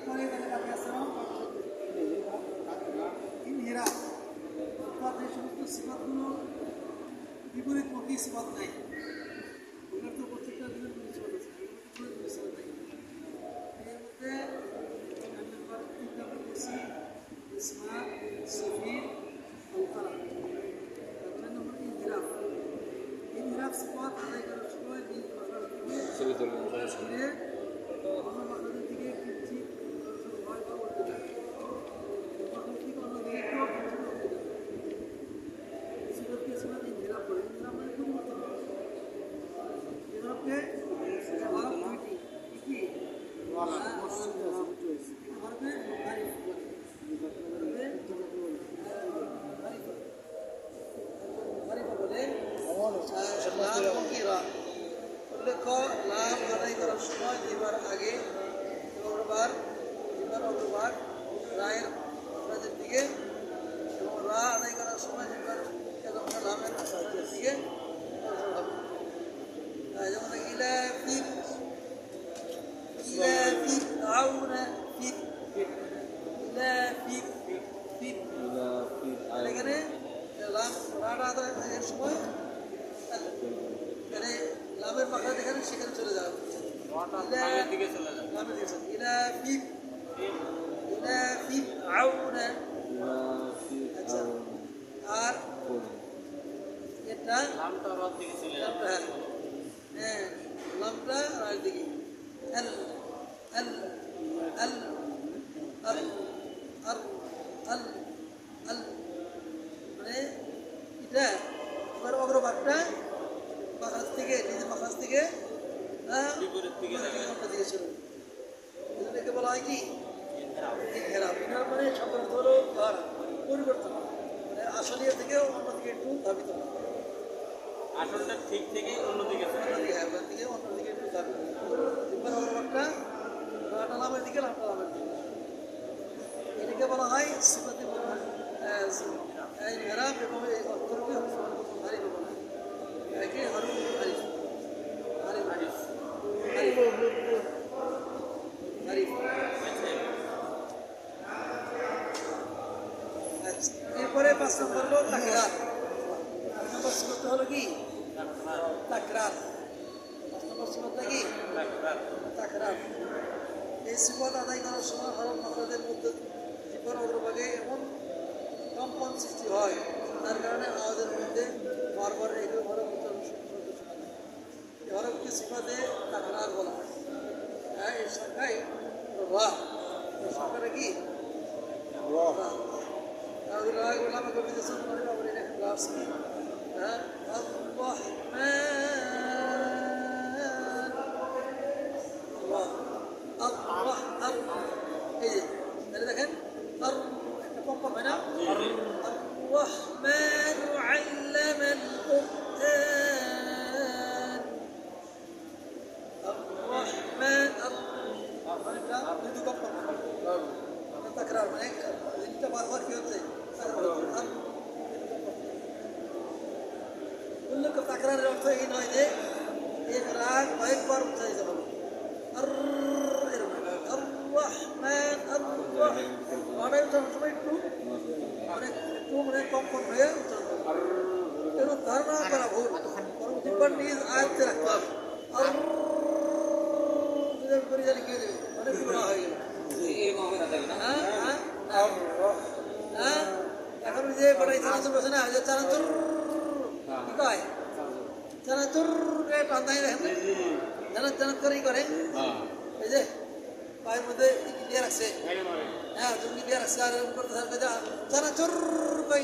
এরপরে এখানে কাকে আছে ইনহিরা, অর্থাৎ এই সমস্ত সিফাতগুলো বিপরীতমুখী সিফাত নাই। ওনার তো প্রত্যেকটা বিপরীত সিফাত আছে, বিপরীতমুখী সিফাত নাই। এর মধ্যে আমি নাম্বার 3 নাম্বার করছি ইসমা, সফির, আলকালা। 4 নম্বর ইনহিরাফ। ইনহিরাফ সিফাত আদায় করার সময় এই মাকরার থেকে অন্য মাকরাদের দিকে কিঞ্চিত হয় বা উল্টে যায়, মাকরার থেকে অন্যদিকে একটু উল্টে যায়। সিফাতকে সিফাত ইনহিরাফ বলে। ইনহিরাফ মানে পরিবর্তন হয়। ইনহিরাফকে হরফ দুইটি কি হরফে মুখারিফ বলে। উল্লেখ্য লাভ আদায় করার সময় দিবার আগে অগ্রভাগ রায়ের আপনাদের দিকে এবং রা আদায় করার সময় দিবার লাভের আপনাদের দিকে যেমন ইলাফিক ইলাফিক আউনা ফিক ইলাফিক ফিক এখানে লাভ রাটা আদায়ের সময় মানে লাভের পাখা যেখানে সেখানে চলে যাবে, লাভের দিকে চলে যাবে। ইলাফিক ইলাফিক আউনা। আচ্ছা, আর এটা লামটা রার দিকে চলে যাবে। হ্যাঁ, লামটা রার দিকে। আল আল আল আল আল আল আল মানে এটা এবার অগ্রভাগটা মাখাজ থেকে নিজের মাখাজ থেকে বিপরীত দিকে চলে। এটাকে বলা হয় কি ইনহিরাফ। ইনহিরাফ মানে শব্দের অর্থ হলো পরিবর্তন, মানে আসলিয়া থেকে অন্যদিকে একটু ধাবিত হয়। আসলটা ঠিক থেকে অন্যদিকে থেকে অন্যদিকে একটু ধাবিত হয়। এবার অগ্রভাগটা রাটা লামের দিকে, লামটা লামের দিকে। এটাকে বলা হয় সিফাতে ইনহিরাফ এবং এই অক্ষরকে হারিফ বলা হয়। একে হারুফ হারিফ হারিফ হারিফ হারিফ। আচ্ছা, এরপরে 5 নম্বর হলো তাকরার। 5 নম্বর সিফাত হলো কি তাকরার। 5 নম্বর সিফাতটা কি তাকরার। এই সিফাত আদায় করার সময় হরফ মাকরাদের মধ্যে জিহ্বার অগ্রভাগে এমন কম্পন সৃষ্টি হয় তার কারণে আওয়াজের মধ্যে বারবার একই হরফ উচ্চারণ শোনা যায়। এই হরফকে সিফাতে তাকরার বলা হয়। হ্যাঁ, এই সংখ্যায় রা, এই সংখ্যাটা কি দেখেন একটা কম্পন হয় না, الرحمن علم القرآن الرحمن تكرار মানে এটা বারবার কি হচ্ছে উল্লেখ। তাকরারের অর্থ এই নয় যে এক রাগ কয়েকবার উচ্চারিত হবে। মানে কম্পন হয়ে উচ্চারণ করবে। এর ধারণা করা ভুল, পরবর্তীবার নিজ আয়ত্তে রাখতে হবে। লিখে দেবে অনেক গুণা হয়ে গেল। এখন যে বড়াই চানাচুর বসে না, চানাচুর কি কয়, চানাচুর টান্দাই দেখেন জানাত জানাত করেই করে। এই যে পায়ের মধ্যে দিয়ে রাখছে, হ্যাঁ জঙ্গি দিয়ে রাখছে, আর এরকম করতে থাকবে চানাচুর কই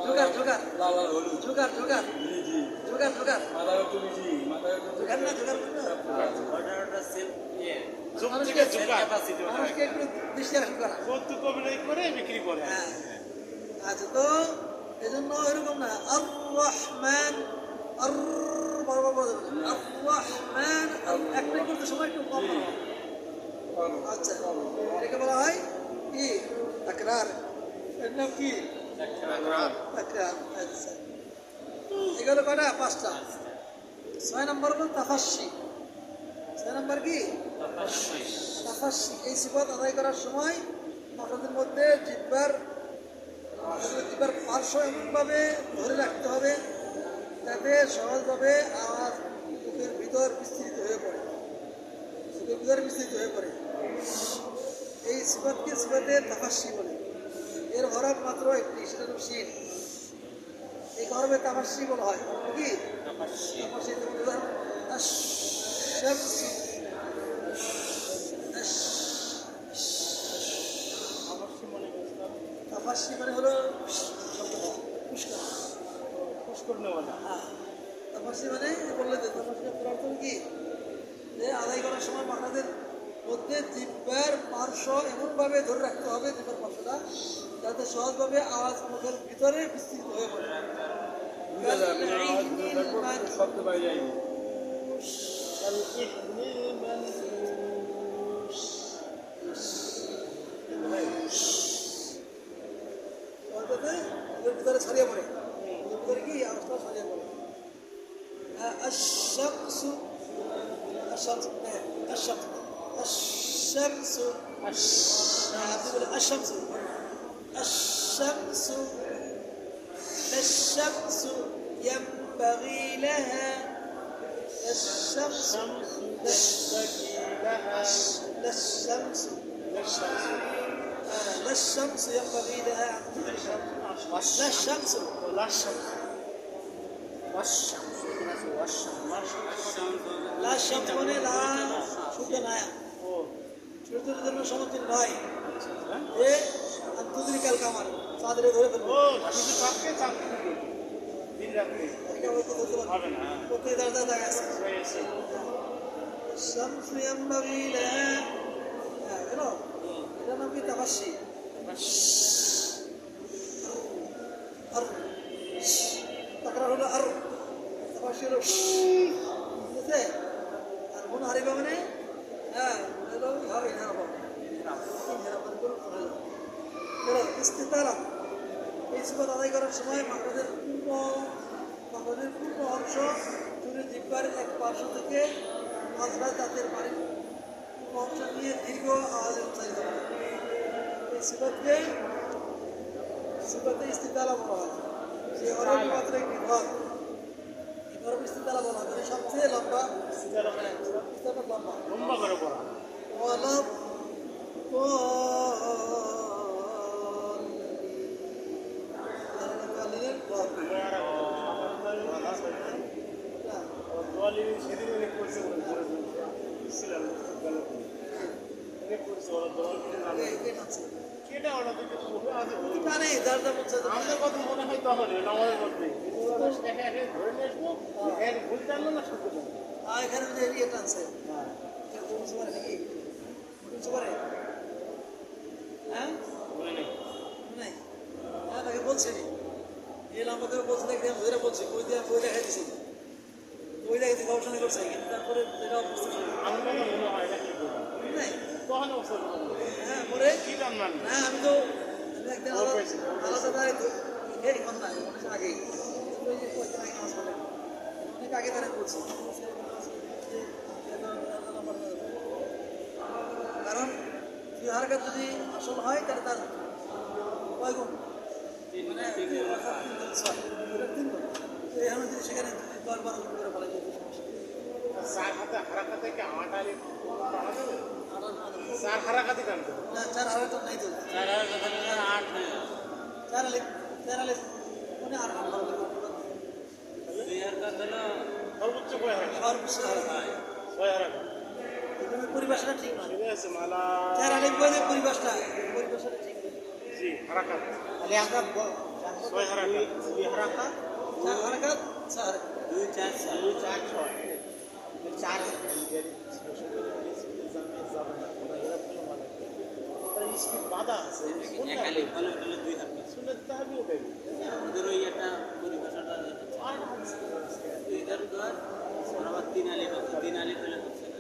জোগাড় জোগাড় জোগাড় জোগাড় জোগাড় জোগাড় জোগাড় না জোগাড় মানুষকে একটু দৃষ্টি আকর্ষণ করা করে বিক্রি করে। হ্যাঁ, আচ্ছা, তো এই জন্য এরকম না আর রহমান আর বারবার বলা যাবে না, আর রহমান একটাই করতে সময় একটু কম হবে। আচ্ছা, এটাকে বলা হয় কি তাকরার। এর নাম কি তাকরার। আচ্ছা, এগুলো কয়টা? 5টা। 6 নম্বর হলো তাফাসসি। 6 নম্বর কি? তাফাসসি। এই সিফাত আদায় করার সময় মাখরাজের মধ্যে জিহ্বার পার্শ্ব এমনভাবে ধরে রাখতে হবে যাতে সহজভাবে আওয়াজ মুখের ভিতর বিস্তৃত হয়ে পড়ে। মুখের ভিতরে বিস্তৃত হয়ে পড়ে। এই সিফাতকে সিফাতে তাফাসসি বলে। এর হরফ মাত্র একটি, সেটা হলো শিন। এই হরফে তাফাসসি বলা হয়। কি? তাফাসসি। যেমন উদাহরণ আশ-শামসু। তাফাসসি মানে হলো পুষ্কর নেওয়া। তাফাসসি মানে বললে যে তাফাসসি অর্থ কি? যে আদায় করার সময় মাখরাজের মধ্যে জিহ্বার পার্শ্ব এমনভাবে ধরে রাখতে হবে, জিহ্বার পার্শ্বটা যাতে সহজভাবে আওয়াজ মুখের ভিতরে বিস্তৃত হয়ে পড়ে। শব্দ পাই যায় ভিতরে ছড়িয়ে পড়ে। ভিতরে কি আওয়াজটা ছড়িয়ে পড়ে। আশ-শামসু, আশ-শামসু, আশ-শামসু, আশ-শামসু, আপনি বলে আশ-শামসু, আশ-শামসু, আশ-শামসু ينبغي لها الشمس لا الشمس ينبغي لها لا الشمس لا الشمس মানে লা শুদ্ধ নয়, সূর্যের জন্য সমতুল নয়। এ আন্তরিকাল কামার চাঁদরে ধরে ফেলবো। الشمس ينبغي لها এটা নাম কি? তাফাসসি। তাকরার হলো আর, তাফাসসি হলো ঠিক আছে। আর মন হারিবা মানে হবে না ইস্তিতারা। এই সিফাত আদায় করার সময় মাখরাজের পূর্ণ অংশ চুলের জিহ্বার এক পার্শ্ব থেকে মাঝরা দাঁতের বাড়ির পূর্ণ অংশ নিয়ে দীর্ঘ আওয়াজে উচ্চারিত হয়। এই সিফাতে ইস্তিতালা বলা হয়। যে হরফ মাত্র একটি ঘর, এই হরফ ইস্তিতালা বলা হয়। সবচেয়ে লম্বা লম্বা করে পড়া। আমাদের কথা মনে হয় তখন আমাদের মধ্যে ধরে নিয়ে আসবো, ভুল জানলো না শুনতে পারবো। এখানে ইয়ে টানছে নাকি? হ্যাঁ নাই, হ্যাঁ তাকে বলছি এই লম্বা করে বলছে, ধরে বলছি বই দেখা দিছি, বই দেখেছি, গবেষণা করছে, কিন্তু তারপরে যেটা অবস্থা আমার কথা মনে হয় না নাই। তখন অবস্থা হ্যাঁ পরে কি জানলাম না, আমি তো একদিন আলাদা দাঁড়িয়ে এখন না, অনেক আগেই কয়েকদিন আগে নামাজ পড়লেন, অনেক আগে তারা বলছি। কারণ দুই হারকাত যদি আসল হয় তাহলে তার কয় গুণ? মানে 3 গুণ। এখানে যদি সেখানে 10-12 গুণ করে বলা যায় চার হারাকাতে কি 8 আলিফ টানা যাবে? 4 হারাকাতে টানতে হবে না, 4 হারকাত নাই তো, 4 হারাকাতে 8 হয়ে যাবে। 4 আলিফ মানে 8 হারকাত দুই হারাকাত হলো সর্বোচ্চ কয় হারাকাত? সর্বোচ্চ হারকাত 6 হারাকাত। এখানে পরিভাষাটা ঠিক নয়। ঠিক আছে মালা 4 আলিফ বলে পরিভাষাটা ঠিক নয়। জি হারাকাত তাহলে আমরা 6 হারাকাত। 2 হারকাত 4 হারকাত 6 হারকাত 2 4 2 4 6 4 স্পিড বাধা আছে এক আলিফ বলে ওটা হলো 2 হারকাত। শুনে তাহলে ওটাই ওদের ওই একটা পরিভাষাটা দুই হাজার ধর আবার 3 আলিফ আছে, 3 আলিফ হলে হচ্ছে না।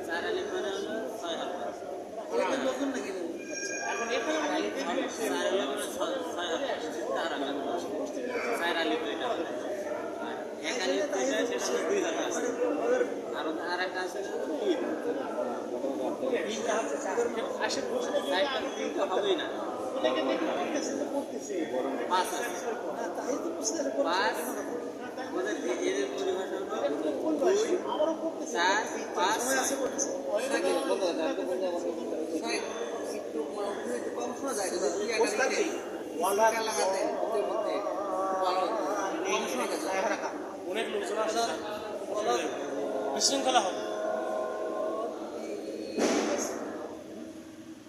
4 আলিফ মানে হলো 6 হারকাত। এটা নতুন নাকি? এখন এখানে 4 আলিফ মানে 6 হারকাত, 4 আলিফ এটা আশের ঘোষণা দিয়ে চারটা আগে তিনটা হবেই না। অনেকে দেখে করতেছে তো করতেছে। পাঁচ আছে। না তাই তো বুঝতে পারছি, পাঁচ ওদের এদের পরিভাষা হলো কোন বয়সে? আমারও করতেছে। 4, 5, সময় আছে করতেছে একটু একটু কম শোনা যায় যদি দুই একটা দিকে ওয়ালা লাগাতে ওদের মধ্যে ভালো হতো। কম শোনা গেছে অনেক লোকজন আসে ওলা বিশৃঙ্খলা হবে।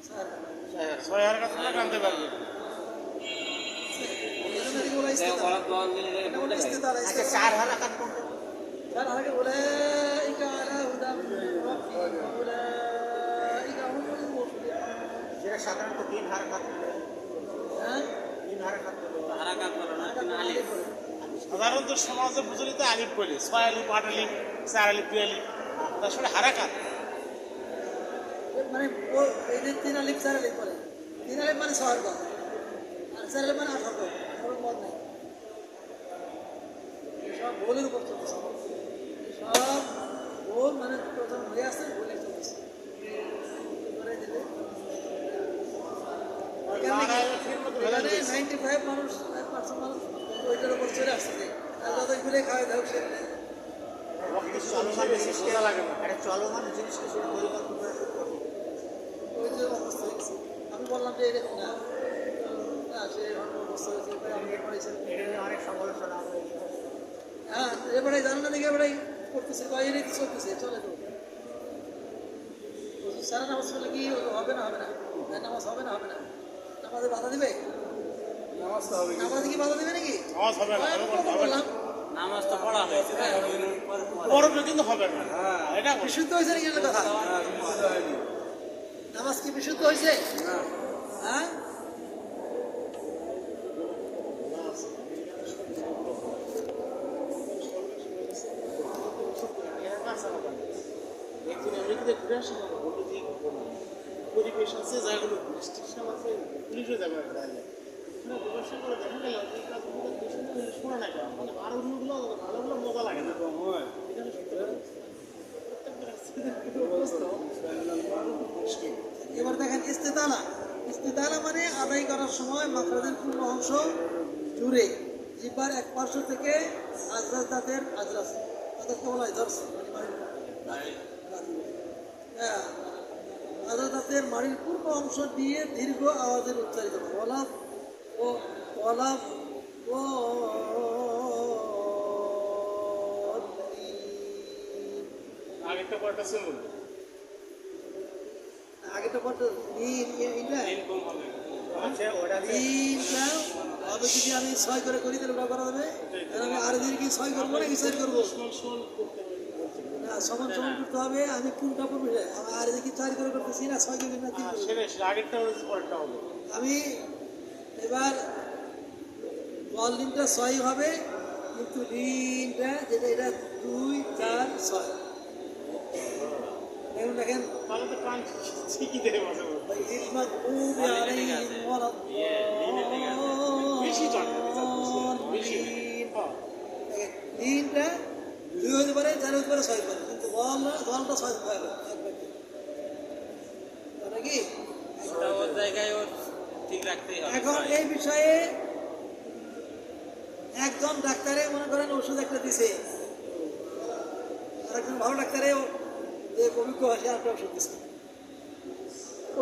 স্যার 6,000 টাকা তোমরা টানতে পারবে। আচ্ছা 4 হারাকাত কোনটা 4 হারাকাত উলাইকা আলা হুদাম উলাইকা হুমুল মুফলিহুন যেটা সাধারণত 3 হারাকাত হ্যাঁ 3 হারাকাত হারাকাত বলো না, কিন্তু আলিফ। সাধারণত সমাজে বুঝলিতে আলিফ বলে 6 আলিফ 8 আলিফ 4 আলিফ 2 আলিফ তার সাথে হারাকাত মানে ও এই যে 3 আলিফ 4 আলিফ বলে 3 আলিফ মানে 6 হারাকাত আর 4 আলিফ মানে 8 হারাকাত কোনো মত নাই সব ভুলের উপর চলছে সব ভুল মানে প্রথম হয়ে আসছে ভুলই চলছে করে দিলে এখানে 95 মানুষ 5% মানুষ ওইটার উপর চলে আসছে আর যতই ভুলে খাওয়া দাও সে চলমান জিনিসকে সেটা পরিকল্পনা ওই যে অবস্থা হয়েছে আমি বললাম যে এরকম না সে অবস্থা হয়েছে আমি পড়েছি অনেক সমালোচনা হ্যাঁ এবারে জানো না দেখে এবারে করতেছে বাইরে চলতেছে চলে তো সারা নামাজ পড়লে কি হবে না নামাজ হবে না নামাজে বাধা দিবে নামাজে কি বাধা দিবে নাকি নামাজ হবে না বললাম নামাজ তো পড়া হয়েছে, পড়বে কিন্তু হবে না এটা বিশুদ্ধ হয়েছে নাকি এটা কথা নামাজ কি বিশুদ্ধ হয়েছে হ্যাঁ একদিন আমেরিকাতে ঘুরে আসি না বললো যে পরিবেশ আছে জায়গাগুলো রেস্ট্রিকশন আছে পুলিশও যাবে না তাহলে ওখানে ব্যবসা করে দেখা গেল এই কাজগুলো দেশে শোনা না কেন মানে আর অন্যগুলো ভালোগুলো মজা লাগে না এটা হলো সত্যি কথা। এবার দেখেন ইস্তেতালা মানে আদায় করার সময় মাখরাজের পূর্ণ অংশ জুড়ে জিহ্বার এক পার্শ্ব থেকে আজরাস দাঁতের আজরাস তাদেরকে বলা হয় দর্শ হ্যাঁ আজরাস দাঁতের মাড়ির পূর্ণ অংশ দিয়ে দীর্ঘ আওয়াজের উচ্চারিত ওলাফ ও ওলাফ ও আগেরটা কয়টা সিম্বল আগেটা পড়তে এইটা আচ্ছা ওটা এইটা হবে যদি আমি 6 করে করি তাহলে ওটা করা যাবে আর আমি আর দিকে কি 6 করবো নাকি 6 করবো না সমান করতে হবে আমি কোনটা করবো আমি আর দিকে 4 করে করতেছি না 6 করে না 3 করে আগেরটা পরেরটা হবে আমি এবার বল লিনটা 6 হবে কিন্তু লিনটা যেটা এটা 2 4 6 এখন দেখেন তাহলে তো কান ঠিকই দেবে মাঝে মধ্যে المغضوب عليهم ولا বেশি চলে বেশি তিনটা 2 হতে পারে 4 হতে পারে 6 হতে পারে কিন্তু বলটা 6 হতে পারে নাকি ওর জায়গায় ওর ঠিক রাখতেই হবে। এখন এই বিষয়ে একজন ডাক্তারে মনে করেন ওষুধ একটা দিছে আর একজন ভালো ডাক্তারে যে অভিজ্ঞ ভাষায় একটা ওষুধ দিছে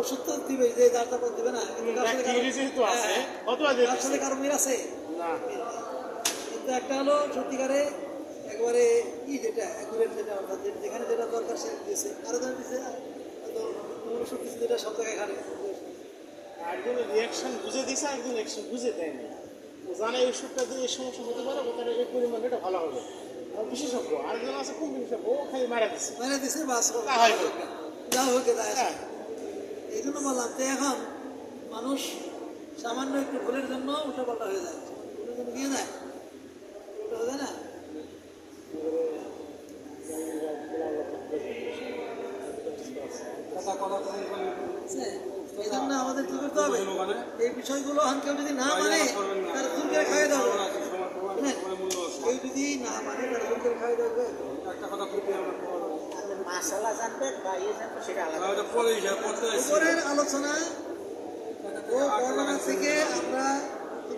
ওষুধ তো দিবে যে যার তারপর দিবে না কিন্তু তার সাথে কারো মিল আছে কিন্তু একটা হলো সত্যিকারে একবারে যেটা অ্যাকুরেট যেটা অর্থাৎ যেখানে যেটা দরকার সে দিয়েছে আরো যেটা দিয়েছে ওষুধ দিচ্ছে যেটা সব জায়গায় খানে একজন রিয়াকশন বুঝে দিছে একজন রিয়াকশন বুঝে দেয়নি ও জানে এই ওষুধটা দিয়ে এই সমস্যা হতে পারে তাহলে এই পরিমাণটা এটা ভালো হবে আর বিশেষজ্ঞ আরেকজন আছে খুব বিশেষজ্ঞ ও খালি মারা দিচ্ছে বাস তা হয় হোক। যা হোক হ্যাঁ এই জন্য বললাম যে এখন মানুষ সামান্য একটু ভুলের জন্য উল্টা পাল্টা হয়ে যায় ভুলের জন্য গিয়ে যায় উল্টা হয়ে যায় না এই জন্য আমাদের কি করতে হবে এই বিষয়গুলো কেউ যদি না মানে তার জোর করে খাইয়ে দেওয়া হবে কেউ যদি না মানে তার জোর করে খাইয়ে দেওয়া হবে একটা কথা মাসালা জানবেন বা ইয়ে জানবেন সেটা আলাদা। উপরের আলোচনা ও বর্ণনা থেকে আমরা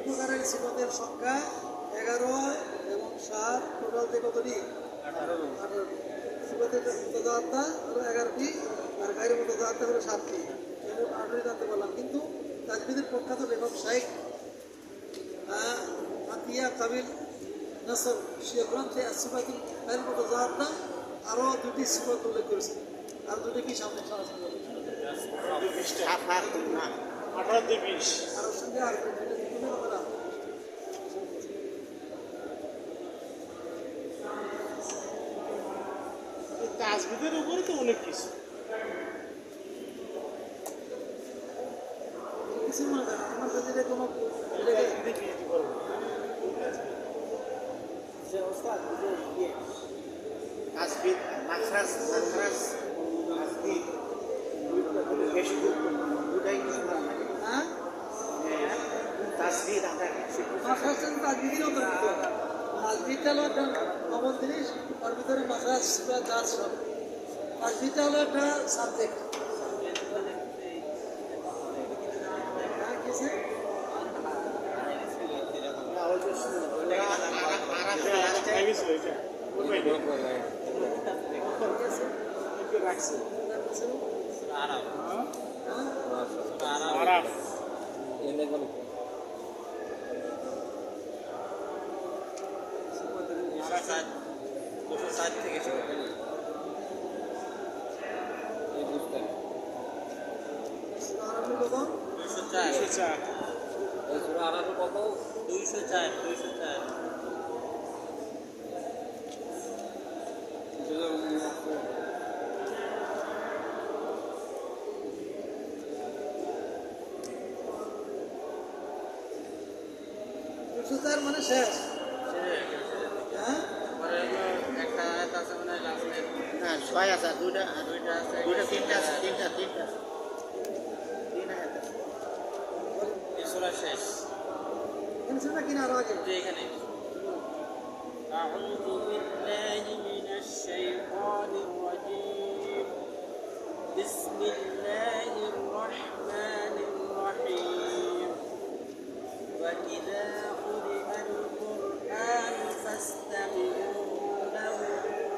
প্রকারের সিফতের সংখ্যা 11 এবং 7 টোটালতে কতটি? 18। সিফতের মুতাদাওয়াত্তা হলো 11টি আর গায়রে মুতাদাওয়াত্তা হলো 7টি। মোট 18টি জানতে পারলাম। কিন্তু তাজবিদের প্রখ্যাত লেখক শাইখ আতিয়া কাবিল নাসর সে গ্রন্থে সিফাতুল গায়রে মুতাদাওয়াত্তা আরও 2টি সিফত উল্লেখ করেছেন। আর 2টি কি সামনে আলোচনা করবেন? 18-20 আর ওর সঙ্গে আর তাজবিদের উপরে তো অনেক কিছু। কিছু মনে করেন আমার কাছে কোনো তাজবিদে কি দিতে পারবো? তাজবিদ মাখরাজ তাজবিদ বেশি দুটাই হ্যাঁ তাজবিদ আমরা মাখরাজ তাজবিদের অন্তর্ভুক্ত। তাজবিদটা হলো একটা নবম জিনিস, ওর ভিতরে মাখরাজ বা কাজ সব। তাজবিদটা হলো একটা সাবজেক্ট। থেকে শুরু করি। এই বুঝতে আরবি কত? 204 এই সূরা আরাফে কত? 204 204 মানে শেষ। হ্যাঁ একটা আয়াত আছে মানে লাস্টে না 6 আছে দুইটা আছে তিনটা আছে তিনটা তিন আয়াত আছে। এই সূরা শেষ এখানে ছিল না কিনা আরো আগে? যে এখানে أعوذ بالله من الشيطان الرجيم بسم الله الرحمن الرحيم وإذا قرئ القرآن فاستمعوا له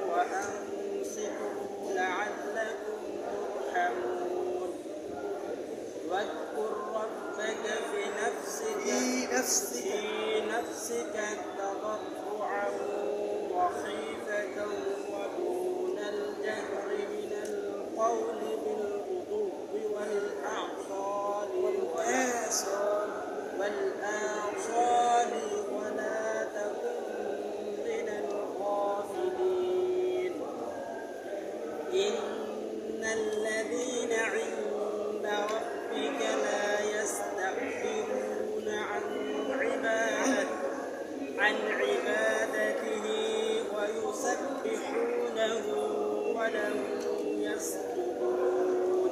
وأنصتوا لعلكم ترحمون واذكر ربك في نفسك تضرعا وخيفة ودون الجهر من القول بالغدو والآصال ولا تكن من الغافلين إن الذين عند ربك لا يستكبرون عن عبادته ويسبحونه وله يسجدون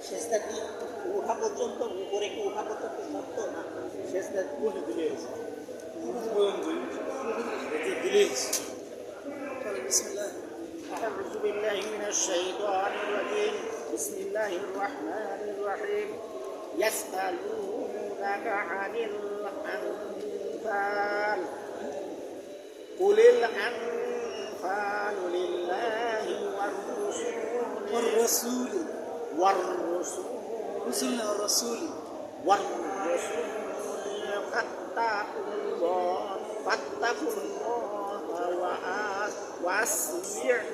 শেষটা কি উঠা পর্যন্ত উপরে কি উঠা পর্যন্ত শক্ত না শেষটা বলে দিয়েছে أعوذ بالله من الشيطان الرجيم بسم الله الرحمن الرحيم يسألونك عن الأنفال قل الأنفال لله والرسول فاتقوا الله وأصلحوا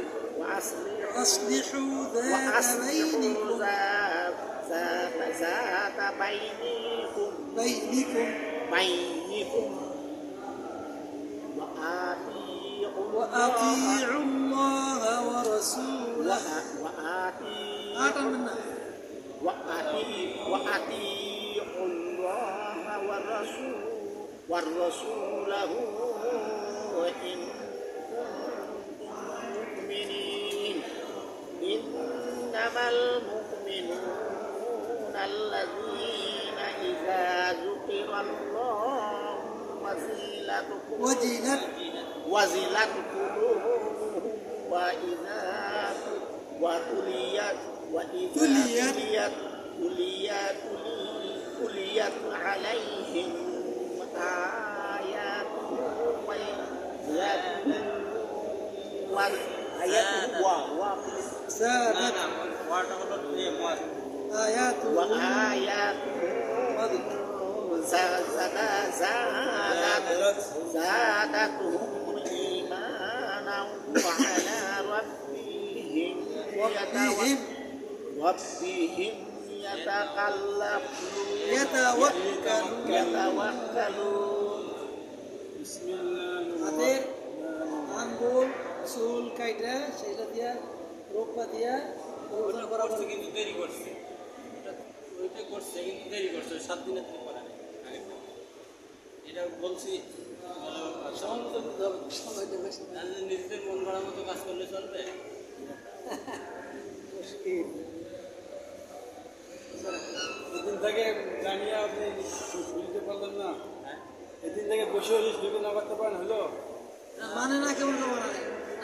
ذات بينكم بينكم وأطيعوا الله ورسوله وأطيعوا الله ورسوله إن مؤمنين إنما المؤمنون الذين إذا ذكر الله وزلت قلوبهم تليت عليهم آياته زادتهم إيمانا وعلى ربهم يتوكلون بسم الله হাতের আঙ্গুল চুল কাইটা সেটা দিয়া রোপা দিয়া ওজন বরাবর কিন্তু দেরি করছে ওইটা করছে কিন্তু দেরি করছে 7 দিনের থেকে করা নেই আগেরটা। এটা বলছি সময়টা বেশি না। নিজেদের মন গড়া মতো কাজ করলে চলবে। এদিন থেকে জানিয়ে আপনি বুঝতে পারলেন না, এদিন থেকে বসে বসে শুরু না করতে পারেন হলো মানে না কেমন কেমন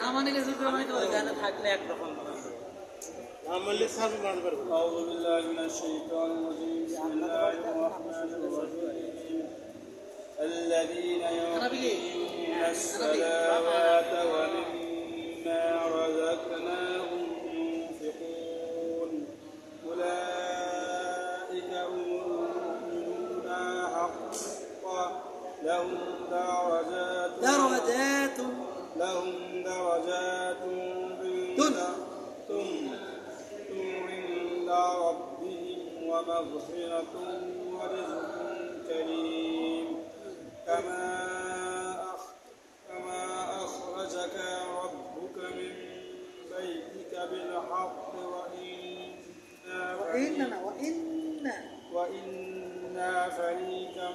আমানিকে শুধু মানিতে পারে এখানে থাকলে একরকম আমলে সাবি মারতে পারবো أعوذ بالله من الشيطان الرجيم بسم الله الرحمن الرحيم الذين يقيمون الصلاة ومما رزقناهم ينفقون أولئك هم المؤمنون حقا لهم درجات عند ربهم ومغفرة ورزق كريم كما أخرجك ربك من بيتك بالحق وإن فريقا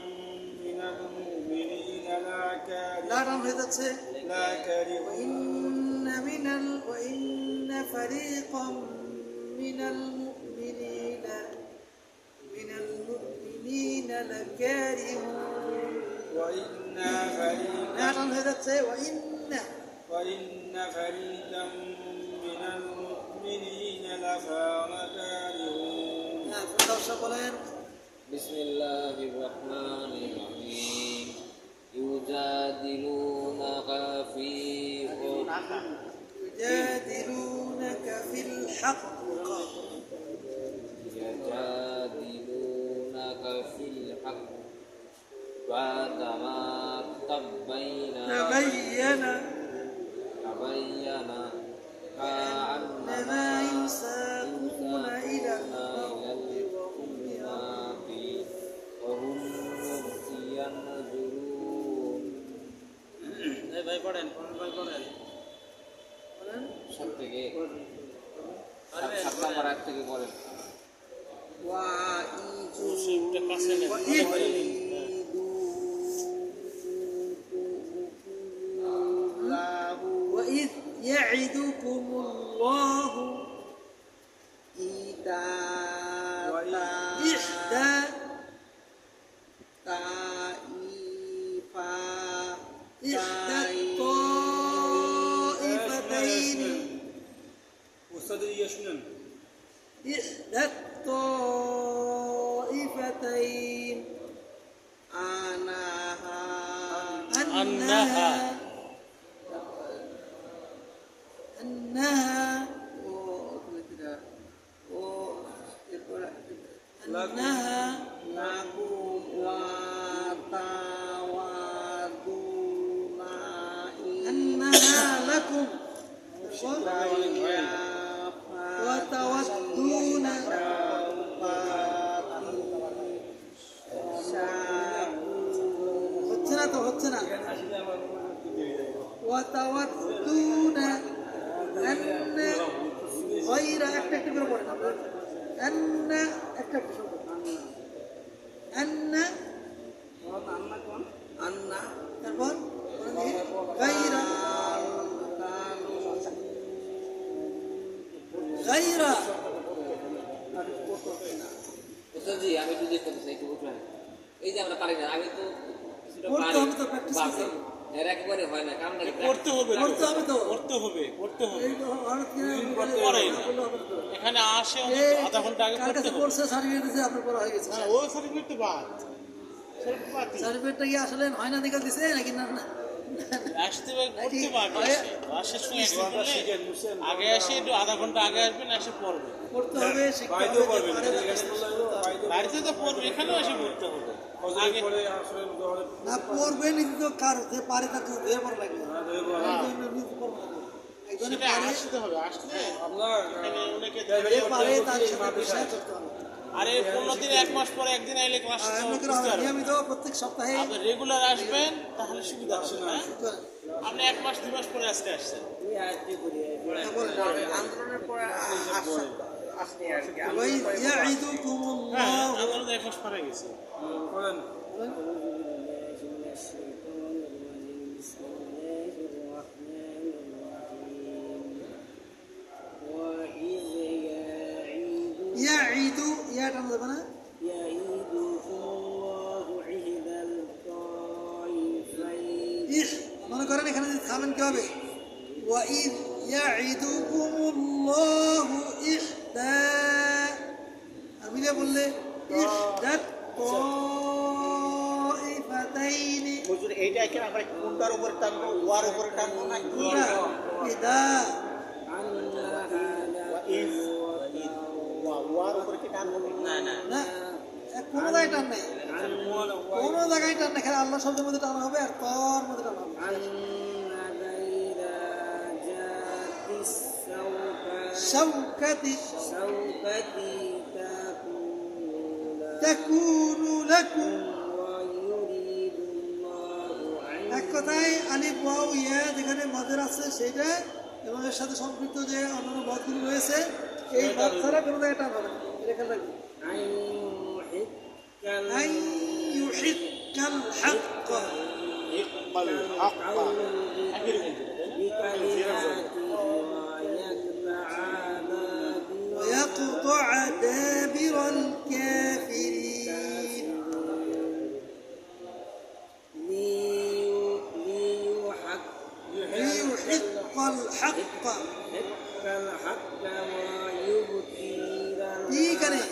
من المؤمنين لا كارهون وإن فريقا من المؤمنين لكارهون وإن فريقا من المؤمنين لكارهون بسم الله الرحمن الرحيم يجادلونك في الحق بعدما تبين كأنما يساقون إلى الأرض وهم ينظرون ভাই পড়েন সব থেকে 7 নম্বর আয়াত থেকে পড়েন وإذ يعدكم الله إحدى الطائفتين ওস্তাদের ইয়ে শুনেন إحدى الطائفتين أنها لكم وتودون গায়রা একটা একটা করে পড়েন আপনারা আন্না একটা একটা শব্দ আন্না আন্না তারপর গায়রা গায়রা জি আমি একটু দেখতে চাই একটু বুঝবেন এই যে আমরা পারি না আমি তো কিছুটা পড়তে পারি হবে তো প্র্যাকটিস করতে হবে এর একেবারে হয় না কারণ করতে হবে করতে হবে তো করতে হবে এই তো হঠাৎ করে পড়াই না। বললে হবে তো। এখানে আসে এই আধা ঘন্টা আগে কার করতে কাছে হবে কোর্সে সার্টিফিকেট দিয়েছে আপনার পড়া হয়ে গেছে হ্যাঁ ও সার্টিফিকেট তো বাদ সার্টিফিকেটটা কি আসলে হয় না দিকে দিছে নাকি না না আসতে করতে পারবে আসার সময় একদিন করলে আগে এসে একটু আধা ঘন্টা আগে আসবেন এসে পড়বে করতে হবে শিখতে বাইরেও হবে পারবেন পারে না। বাড়িতে তো পড়বে এখানেও এসে পড়তে হবে আগে পরে আসলে না পড়বে নিজে তো কার যে পারে তার তো ধেয়ে পড়া লাগবে হ্যাঁ। নিজে পড়বে না। একজনে সেটা পারে আসতে হবে আসলে আপনার এখানে অনেকে যে পারে তার সাথে বিষয় করতে হবে আরে 15 দিন এক মাস পরে একদিন আইলে ক্লাস আর এমনি করে হবে নিয়মিত প্রত্যেক সপ্তাহে আপনি রেগুলার আসবেন তাহলে সুবিধা হবে না আপনি এক মাস 2 মাস পরে আজকে আসছেন ويعدكم হ্যাঁ الله আমারও তো এক মাস পরে গেছে করেন يعد يا টান দেবে না ইহ মনে করেন এখানে যদি থামেন কি হবে وإذ يعدكم الله إحدى আমি বললে إحدى الطائفتين হুজুর এইটা কি আমরা কোনটার উপরে টানবো ওয়ার উপরে টানবো না কোনটা ইদা ওয়ার উপরে কি টানবো না না না কোনো জায়গায় টান নাই কোনো জায়গায় টান নাই খালি আল্লাহ শব্দের মধ্যে টানা হবে আর তোর মধ্যে টানা হবে شوكة تكون لكم এক কথায় আলিফ ওয়াও ইয়া যেখানে মদের আছে সেটা এবং এর সাথে সম্পৃক্ত যে অন্যান্য মদগুলো রয়েছে এই মদ ছাড়া কোনো জায়গায় টান হবে না এটা খেয়াল রাখবেন أن يحق الحق ইকবাল হাক্কা ويقطع دابر الكافرين ليحق الحق ঠিক আছে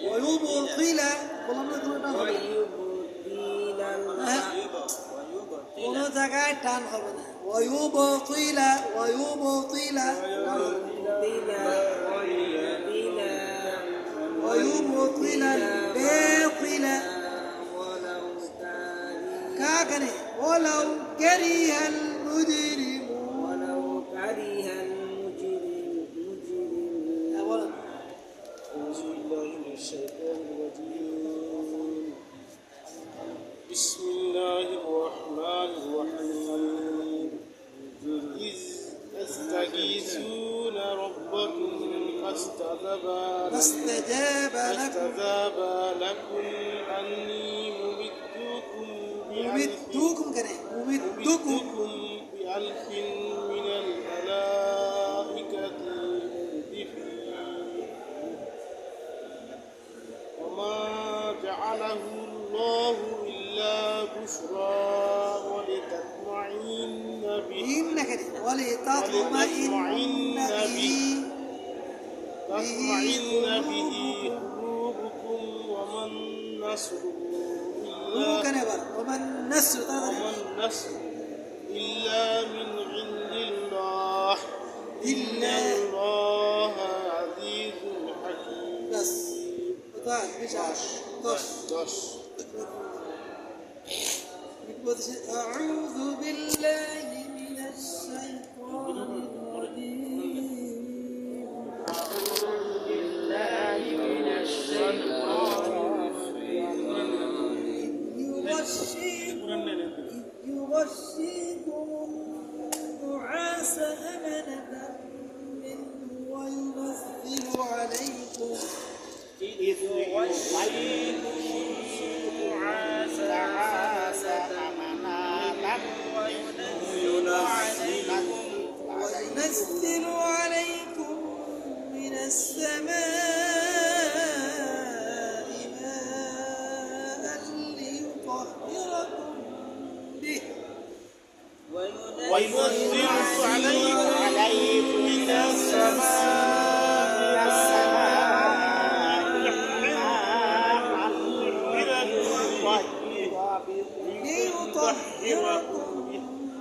ويبطل বললাম না কোনো জায়গায় টান হবে না ويبطل ويبطل ويبطل الباطل كاكني ولو كره المجرمون أولا أعوذ بالله من الشيطان الرجيم بسم الله الرحمن الرحيم إذ تستغيثون ربكم فاستجاب لكم أني ممدكم كده ممدكم بألف من الملائكة مردفين وما جعله الله إلا بشرى ولتطمئن به إنك ولتطمئن به قلوبكم وما النصر وما النصر إلا من عند الله إن الله عزيز حكيم بس طيب بشعر دش أعوذ بالله من الشيطان الرجيم يغشيكم النعاس أمنة منه وينزل عليكم إذ يغشيكم النعاس أمانة وينزل عليكم من السماء ماء ليطهركم به وينزل عليكم من السماء ليطهركم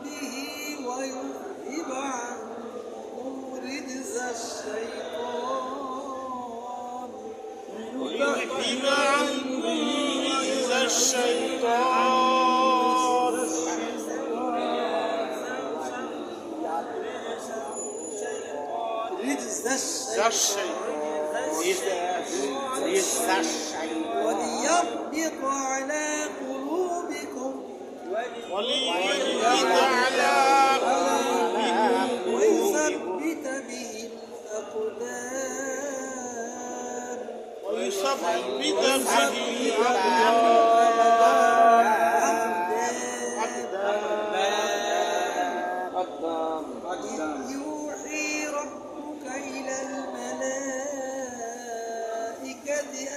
به ويذهب عنكم رجز الشيطان ويذهب عنكم رجز الشيطان رجز وليربط على قلوبكم وليربط على قلوبكم ويثبت به الأقدام ويثبت به الأقدام إذ يوحي ربك إلى الملائكة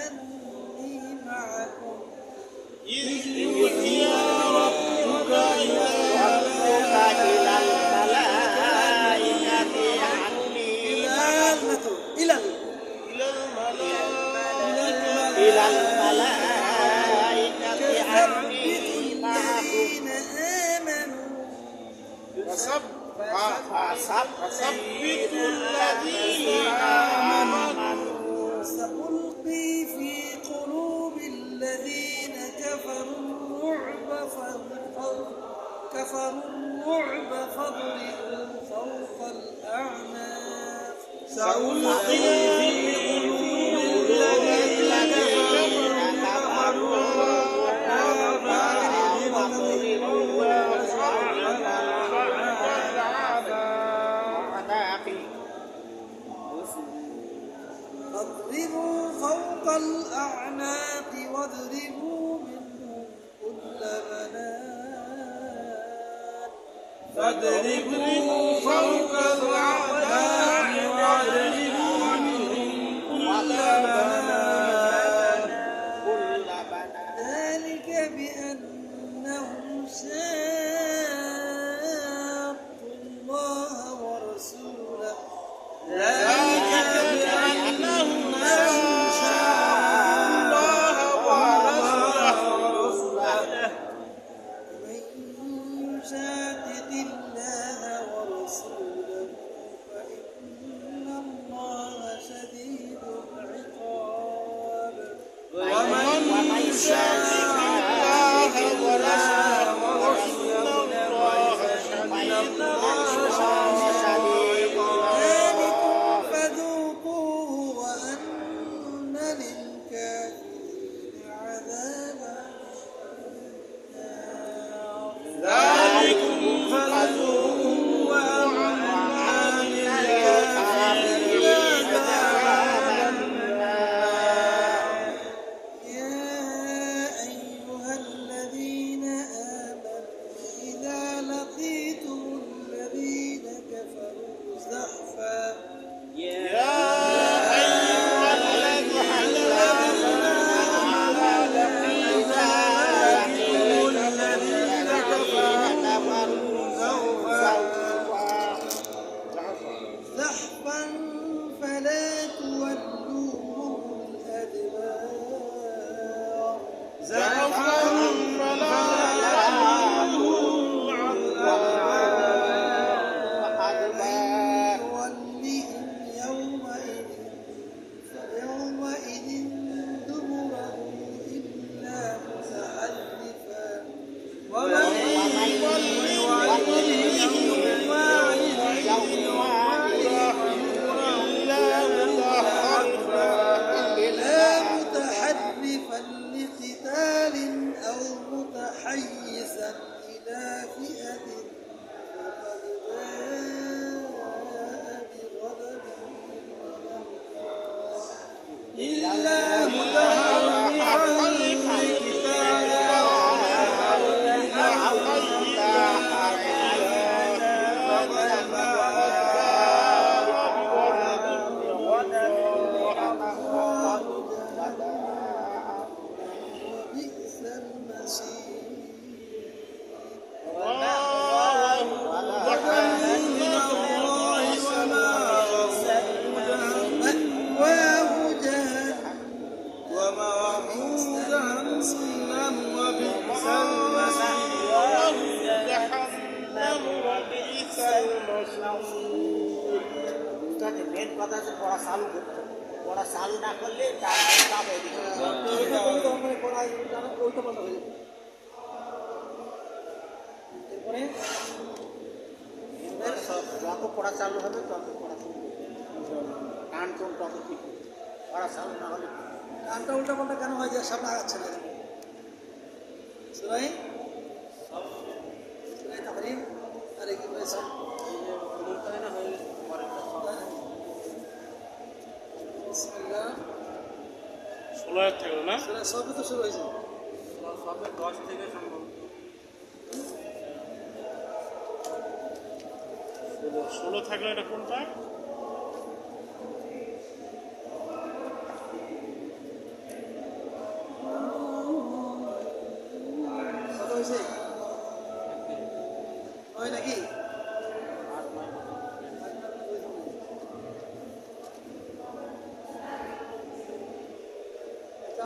أني معكم إذ يوحي ربك إلى الملائكة أني إلى الملائكة أني معكم الذين آمنوا فثبت الذين آمنوا سألقي في قلوب الذين كفروا الرعب فاضربوا فوق الأعناق سألقي في قلوب الذين كفروا الرعب فاضربوا فاضربوا فوق الأعناق واضربوا منهم كل بنان فاضربوا فوق الأعناق واضربوا منهم كل بنان ذلك بأنهم شاقوا الله ورسوله ذلك بأنهم شاقوا الله ورسوله ومن يشاقق الله ورسوله فإن الله شديد العقاب ومن يشاقق الله ورسوله فإن الله شديد ذلكم فذوقوه وأن للكافرين عذاب النار ذلكم فذوقوه وأن للكافرين عذاب النار يا أيها بئس المصير مأواه جهنم وبئس المصير মেন কথা হচ্ছে পড়া চালু করতে হবে। পড়া চালু না করলে তার চাপ এদিকে এরপরে যত পড়া চালু হবে তত পড়া টান টোন তত ঠিক হবে। পড়া চালু না হলে কানটা উল্টা পাল্টা কেন হয় যে সামনে আগাচ্ছে না সুরাই সুরাই তাহরিম আরে কি হয়েছে বিসমিল্লাহ 16 থাকলো না সুরা সবে তো শুরু হয়েছে সবে 10 থেকে সম্ভব 16 থাকলো এটা কোনটা কত হয়েছে হয় নাকি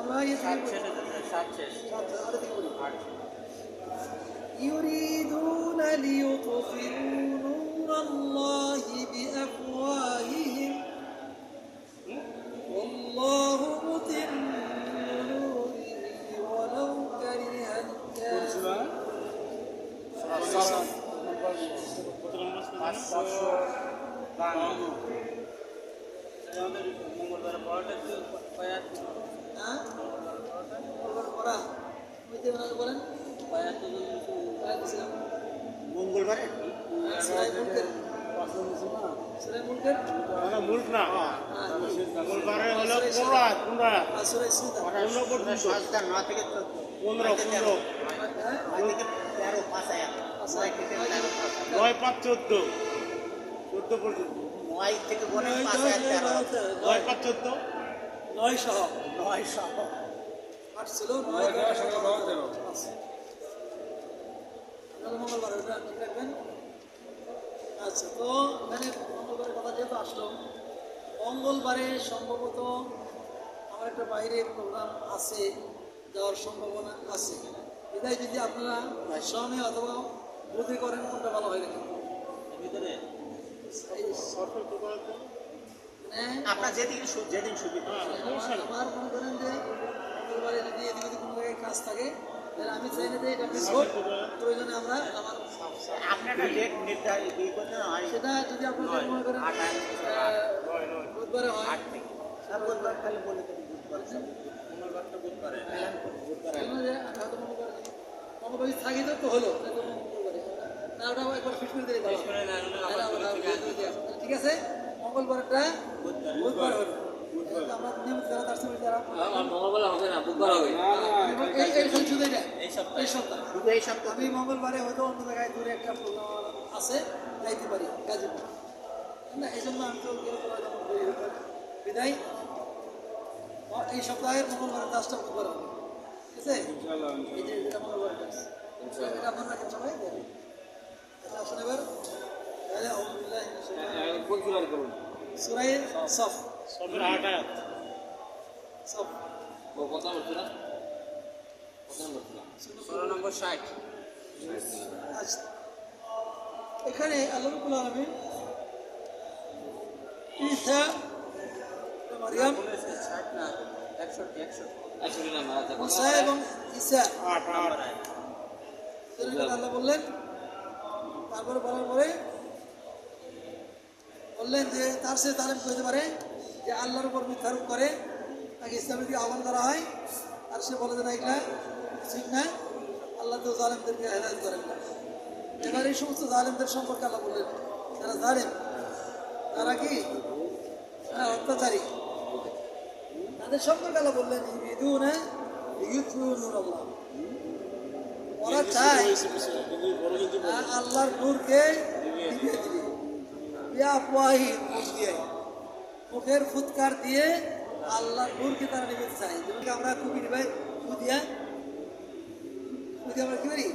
আমরা يريدون ليطفئوا نور الله بأفواههم والله متم نوره ولو كره الكافرون আমাদের মঙ্গলবার পড়াটা তো কয়াত হ্যাঁ পড়া বুঝতে বলেন কয়াত তো কয়া দিছিলাম মঙ্গলবারে সুরাই মুলকের সুরাই মুলকের মুল্ক না মঙ্গলবারে হলো 15 সুরাই সিদা 15 পর্যন্ত 9 থেকে 15 13 5 আয়াত 9 5 14 14 পর্যন্ত 9 থেকে বলে 5 আয়াত 13 9 5 14 নয় সহ 9 সহ 8 ছিল 9 মঙ্গলবার ওটা ঠিক রাখবেন আচ্ছা তো এখানে মঙ্গলবারের কথা যেহেতু আসলো মঙ্গলবারে সম্ভবত আমার একটা বাইরে প্রোগ্রাম আছে যাওয়ার সম্ভাবনা আছে এটাই যদি আপনারা শ্রমে অথবা বুদ্ধি করেন কোনটা ভালো হয় নাকি ভিতরে আপনার যেদিন সুবিধা আমার মনে করেন যে মঙ্গলবারে যদি এদিকে যদি কোনো জায়গায় কাজ থাকে তাহলে আমি চাই না যে এটা মিস হোক প্রয়োজনে আমরা আমার আপনি একটা ডেট নির্ধারিত করতে হয় সেটা যদি আপনাদের মনে করেন বুধবারে হয় বুধবার খালি বলে দেবেন বুধবার মঙ্গলবারটা বুধবারে হয়তো মঙ্গলবার থাকি তো হলো না ওটা একবার ফিট করে দিয়ে দাও ঠিক আছে মঙ্গলবারটা বুধবার হলো আমরা নিয়মিত যারা দর্শন যারা মঙ্গলবার হবে না, বুধবার হবে। এই সপ্তাহ শুধু এই সপ্তাহ আমি মঙ্গলবারে হয়তো অন্য জায়গায় দূরে একটা প্রোগ্রাম আছে যাইতে পারি গাজীপুর না এই জন্য আমি তো বিদায় এই সপ্তাহের মঙ্গলবারের 10টা বুধবার হবে ঠিক আছে এই যে যেটা মঙ্গলবারের কাজ এটা আপনার রাখেন সবাই আচ্ছা আসুন এবার তাহলে আলহামদুলিল্লাহ কোন সুরার করুন? সুরাই সফ সবের 8 আয়াত সফ ও কত নম্বর সুরা? কত নম্বর সুরা? 16 নম্বর 60 আচ্ছা এখানে আল্লাহ রাব্বুল আলামিন ঈসা মারিয়াম 60 না 61 আসলে না মারা যাবে। মুসা এবং ঈসা 8 নম্বর আয়াত সেটা আল্লাহ বললেন তারপরে বলার পরে বললেন যে তার সে তালিম করতে পারে যে আল্লাহর উপর মিথ্যারোপ করে তাকে ইসলামের দিকে আহ্বান করা হয় আর সে বলে যে না এগুলা ঠিক না আল্লাহ তো জালেমদেরকে হেদায়ত করেন না এবার এই সমস্ত জালেমদের সম্পর্কে আল্লাহ বললেন যারা জালেম তারা কি অত্যাচারী তাদের সম্পর্কে আল্লাহ বললেন ইউরিদুনা লিইউতফিউ ওরা চায় আল্লাহর নূরকে নিভিয়ে দিবে বিআফওয়াহিহিম, মুখ দিয়ে, মুখের ফুৎকার দিয়ে আল্লাহর নূরকে তারা নিভিয়ে চায়। যেমন আমরা কুবি নিভাই কুদিয়া আমরা কি করি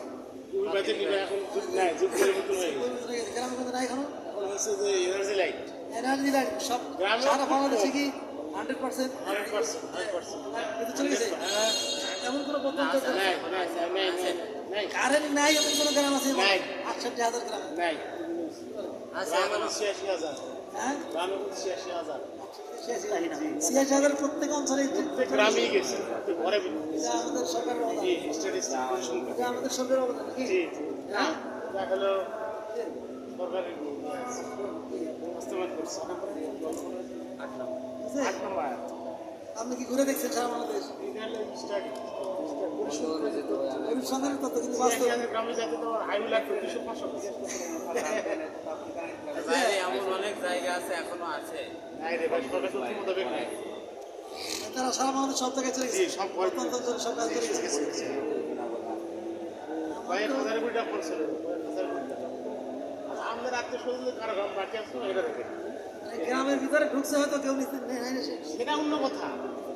গ্রামের মধ্যে নাই এখনো এনার্জি লাইট এনার্জি লাইট সব সারা বাংলাদেশে কি 100% কিন্তু চলে গেছে এমন কোনো বদল কারেন্ট নাই এমন কোনো গ্রাম আছে 68,000 গ্রাম নাই আছে গ্রামে 86,000 হ্যাঁ গ্রামে 86,000 86,000 প্রত্যেক অঞ্চলে গ্রামেই গেছে ঘরে এটা আমাদের সরকারের অবদান এটা আমাদের সরকারের অবদান কি জি হ্যাঁ এটা হলো সরকারের বাস্তবায়ন করছে 8 নম্বর আয়াত। আপনি কি ঘুরে দেখছেন সারা বাংলাদেশ এটা হলো স্টাডি গরিব সন্তানের তত্ত্ব কিন্তু বাস্তব গ্রামে যাইতে তো হাইওয়ে লাগবে 200-500 বাইরে এমন অনেক জায়গা আছে এখনো আছে। নাই রে ভাই সরকার সত্যি মোতাবেক নাই তারা সারা বাংলাদেশ সব জায়গায় চলে গেছে জি, সব ঘর- অত্যন্ত অঞ্চলে সব জায়গায় চলে গেছে কয়েক হাজার কোটি টাকা খরচ হলো কয়েক হাজার কোটি টাকা। আচ্ছা, আমাদের আত্মীয় স্বজনদের কারো গ্রাম বাকি আছে না, এটা দেখে মানে গ্রামের ভিতরে ঢুকছে হয়তো কেউ নিতে নেই নাই সে সেটা অন্য কথা।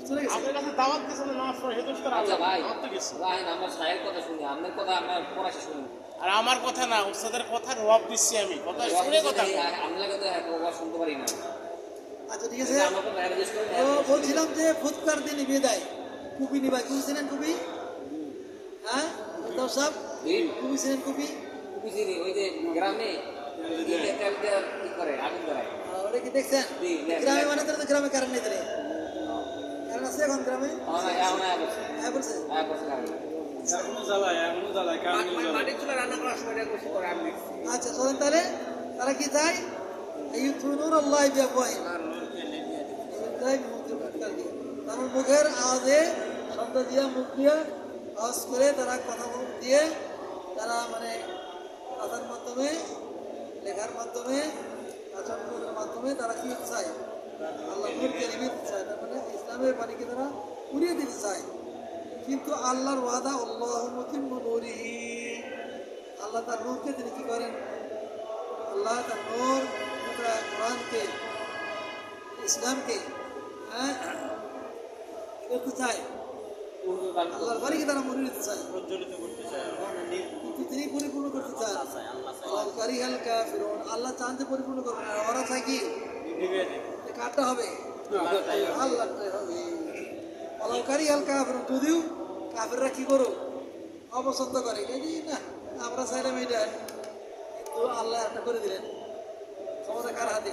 চলে গেছে আমাদের কাছে দাওয়াত দিয়েছে না নামাজ পড়ে, হেতু তার আচ্ছা ভাই আমার তো গেছে। রাহেন আমরা সাহের কথা শুনি আপনার কথা আমরা পড়াশি শুনি আর আমার কথা না, ওস্তাদের কথার জবাব দিচ্ছি আমি, কথা শুনে কথা বলি। আমরা কিন্তু একবার শুনতে পারি না আচ্ছা ঠিক আছে আমরা তো ম্যারেজ করি তো বলছিলাম যে ফুৎকার দিয়ে নিভিয়ে দেয় কুপি নিভাই কুপি ছিলেন কুপি হ্যাঁ দর্শক কুপি ছিলেন কুপি বুঝিনি ওই যে গ্রামে ইটে তেল দিয়ে কি করে আগুন ধরায় ওটা কি দেখছেন জি, না, গ্রামে না। মানে তো গ্রামে কারেন্ট নেই তাহলে কারেন্ট আছে এখন গ্রামে এখন আয়া বলছে হ্যাঁ বলছে আয়া বলছে কারণ এখনো জ্বালায় কারণ আচ্ছা চলেন তাহলে তারা কি চায় ইউথুনুর আল্লাহ বিআফওয়াহিহিম তার মুখের আওয়াজে শব্দ দিয়ে মুখ দিয়ে আওয়াজ করে তারা কথা দিয়ে তারা মানে কথার মাধ্যমে লেখার মাধ্যমে আচরণের মাধ্যমে তারা কি চায় আল্লাহ নূরকে নিভিয়ে দিতে চায় তার মানে ইসলামের বাণীকে তারা উড়িয়ে দিতে চায় কিন্তু আল্লাহর ওয়াদা আল্লাহু মুতিম্মু নূরিহি আল্লাহ তার নূরকে তিনি কি করেন আল্লাহ তার নূর তথা কোরআনকে ইসলামকে হ্যাঁ কি করতে চায় আল্লাহর বাড়িকে তারা মনে নিতে চায় প্রজ্বলিত করতে চায় কিন্তু তিনি পরিপূর্ণ করতে চান আল্লাহ কারিহাল কাফিরুন আল্লাহ চান যে পরিপূর্ণ করবেন আর ওরা চায় কি নিভিয়ে দিবে। যে কারটা হবে আল্লাহটাই হবে আল্লাহ কারিহাল কাফিরুন যদিও কাফিররা কি করো অপছন্দ করে এই যে না আমরা চাইলাম এটা কিন্তু আল্লাহ একটা করে দিলেন ক্ষমতা কার হাতে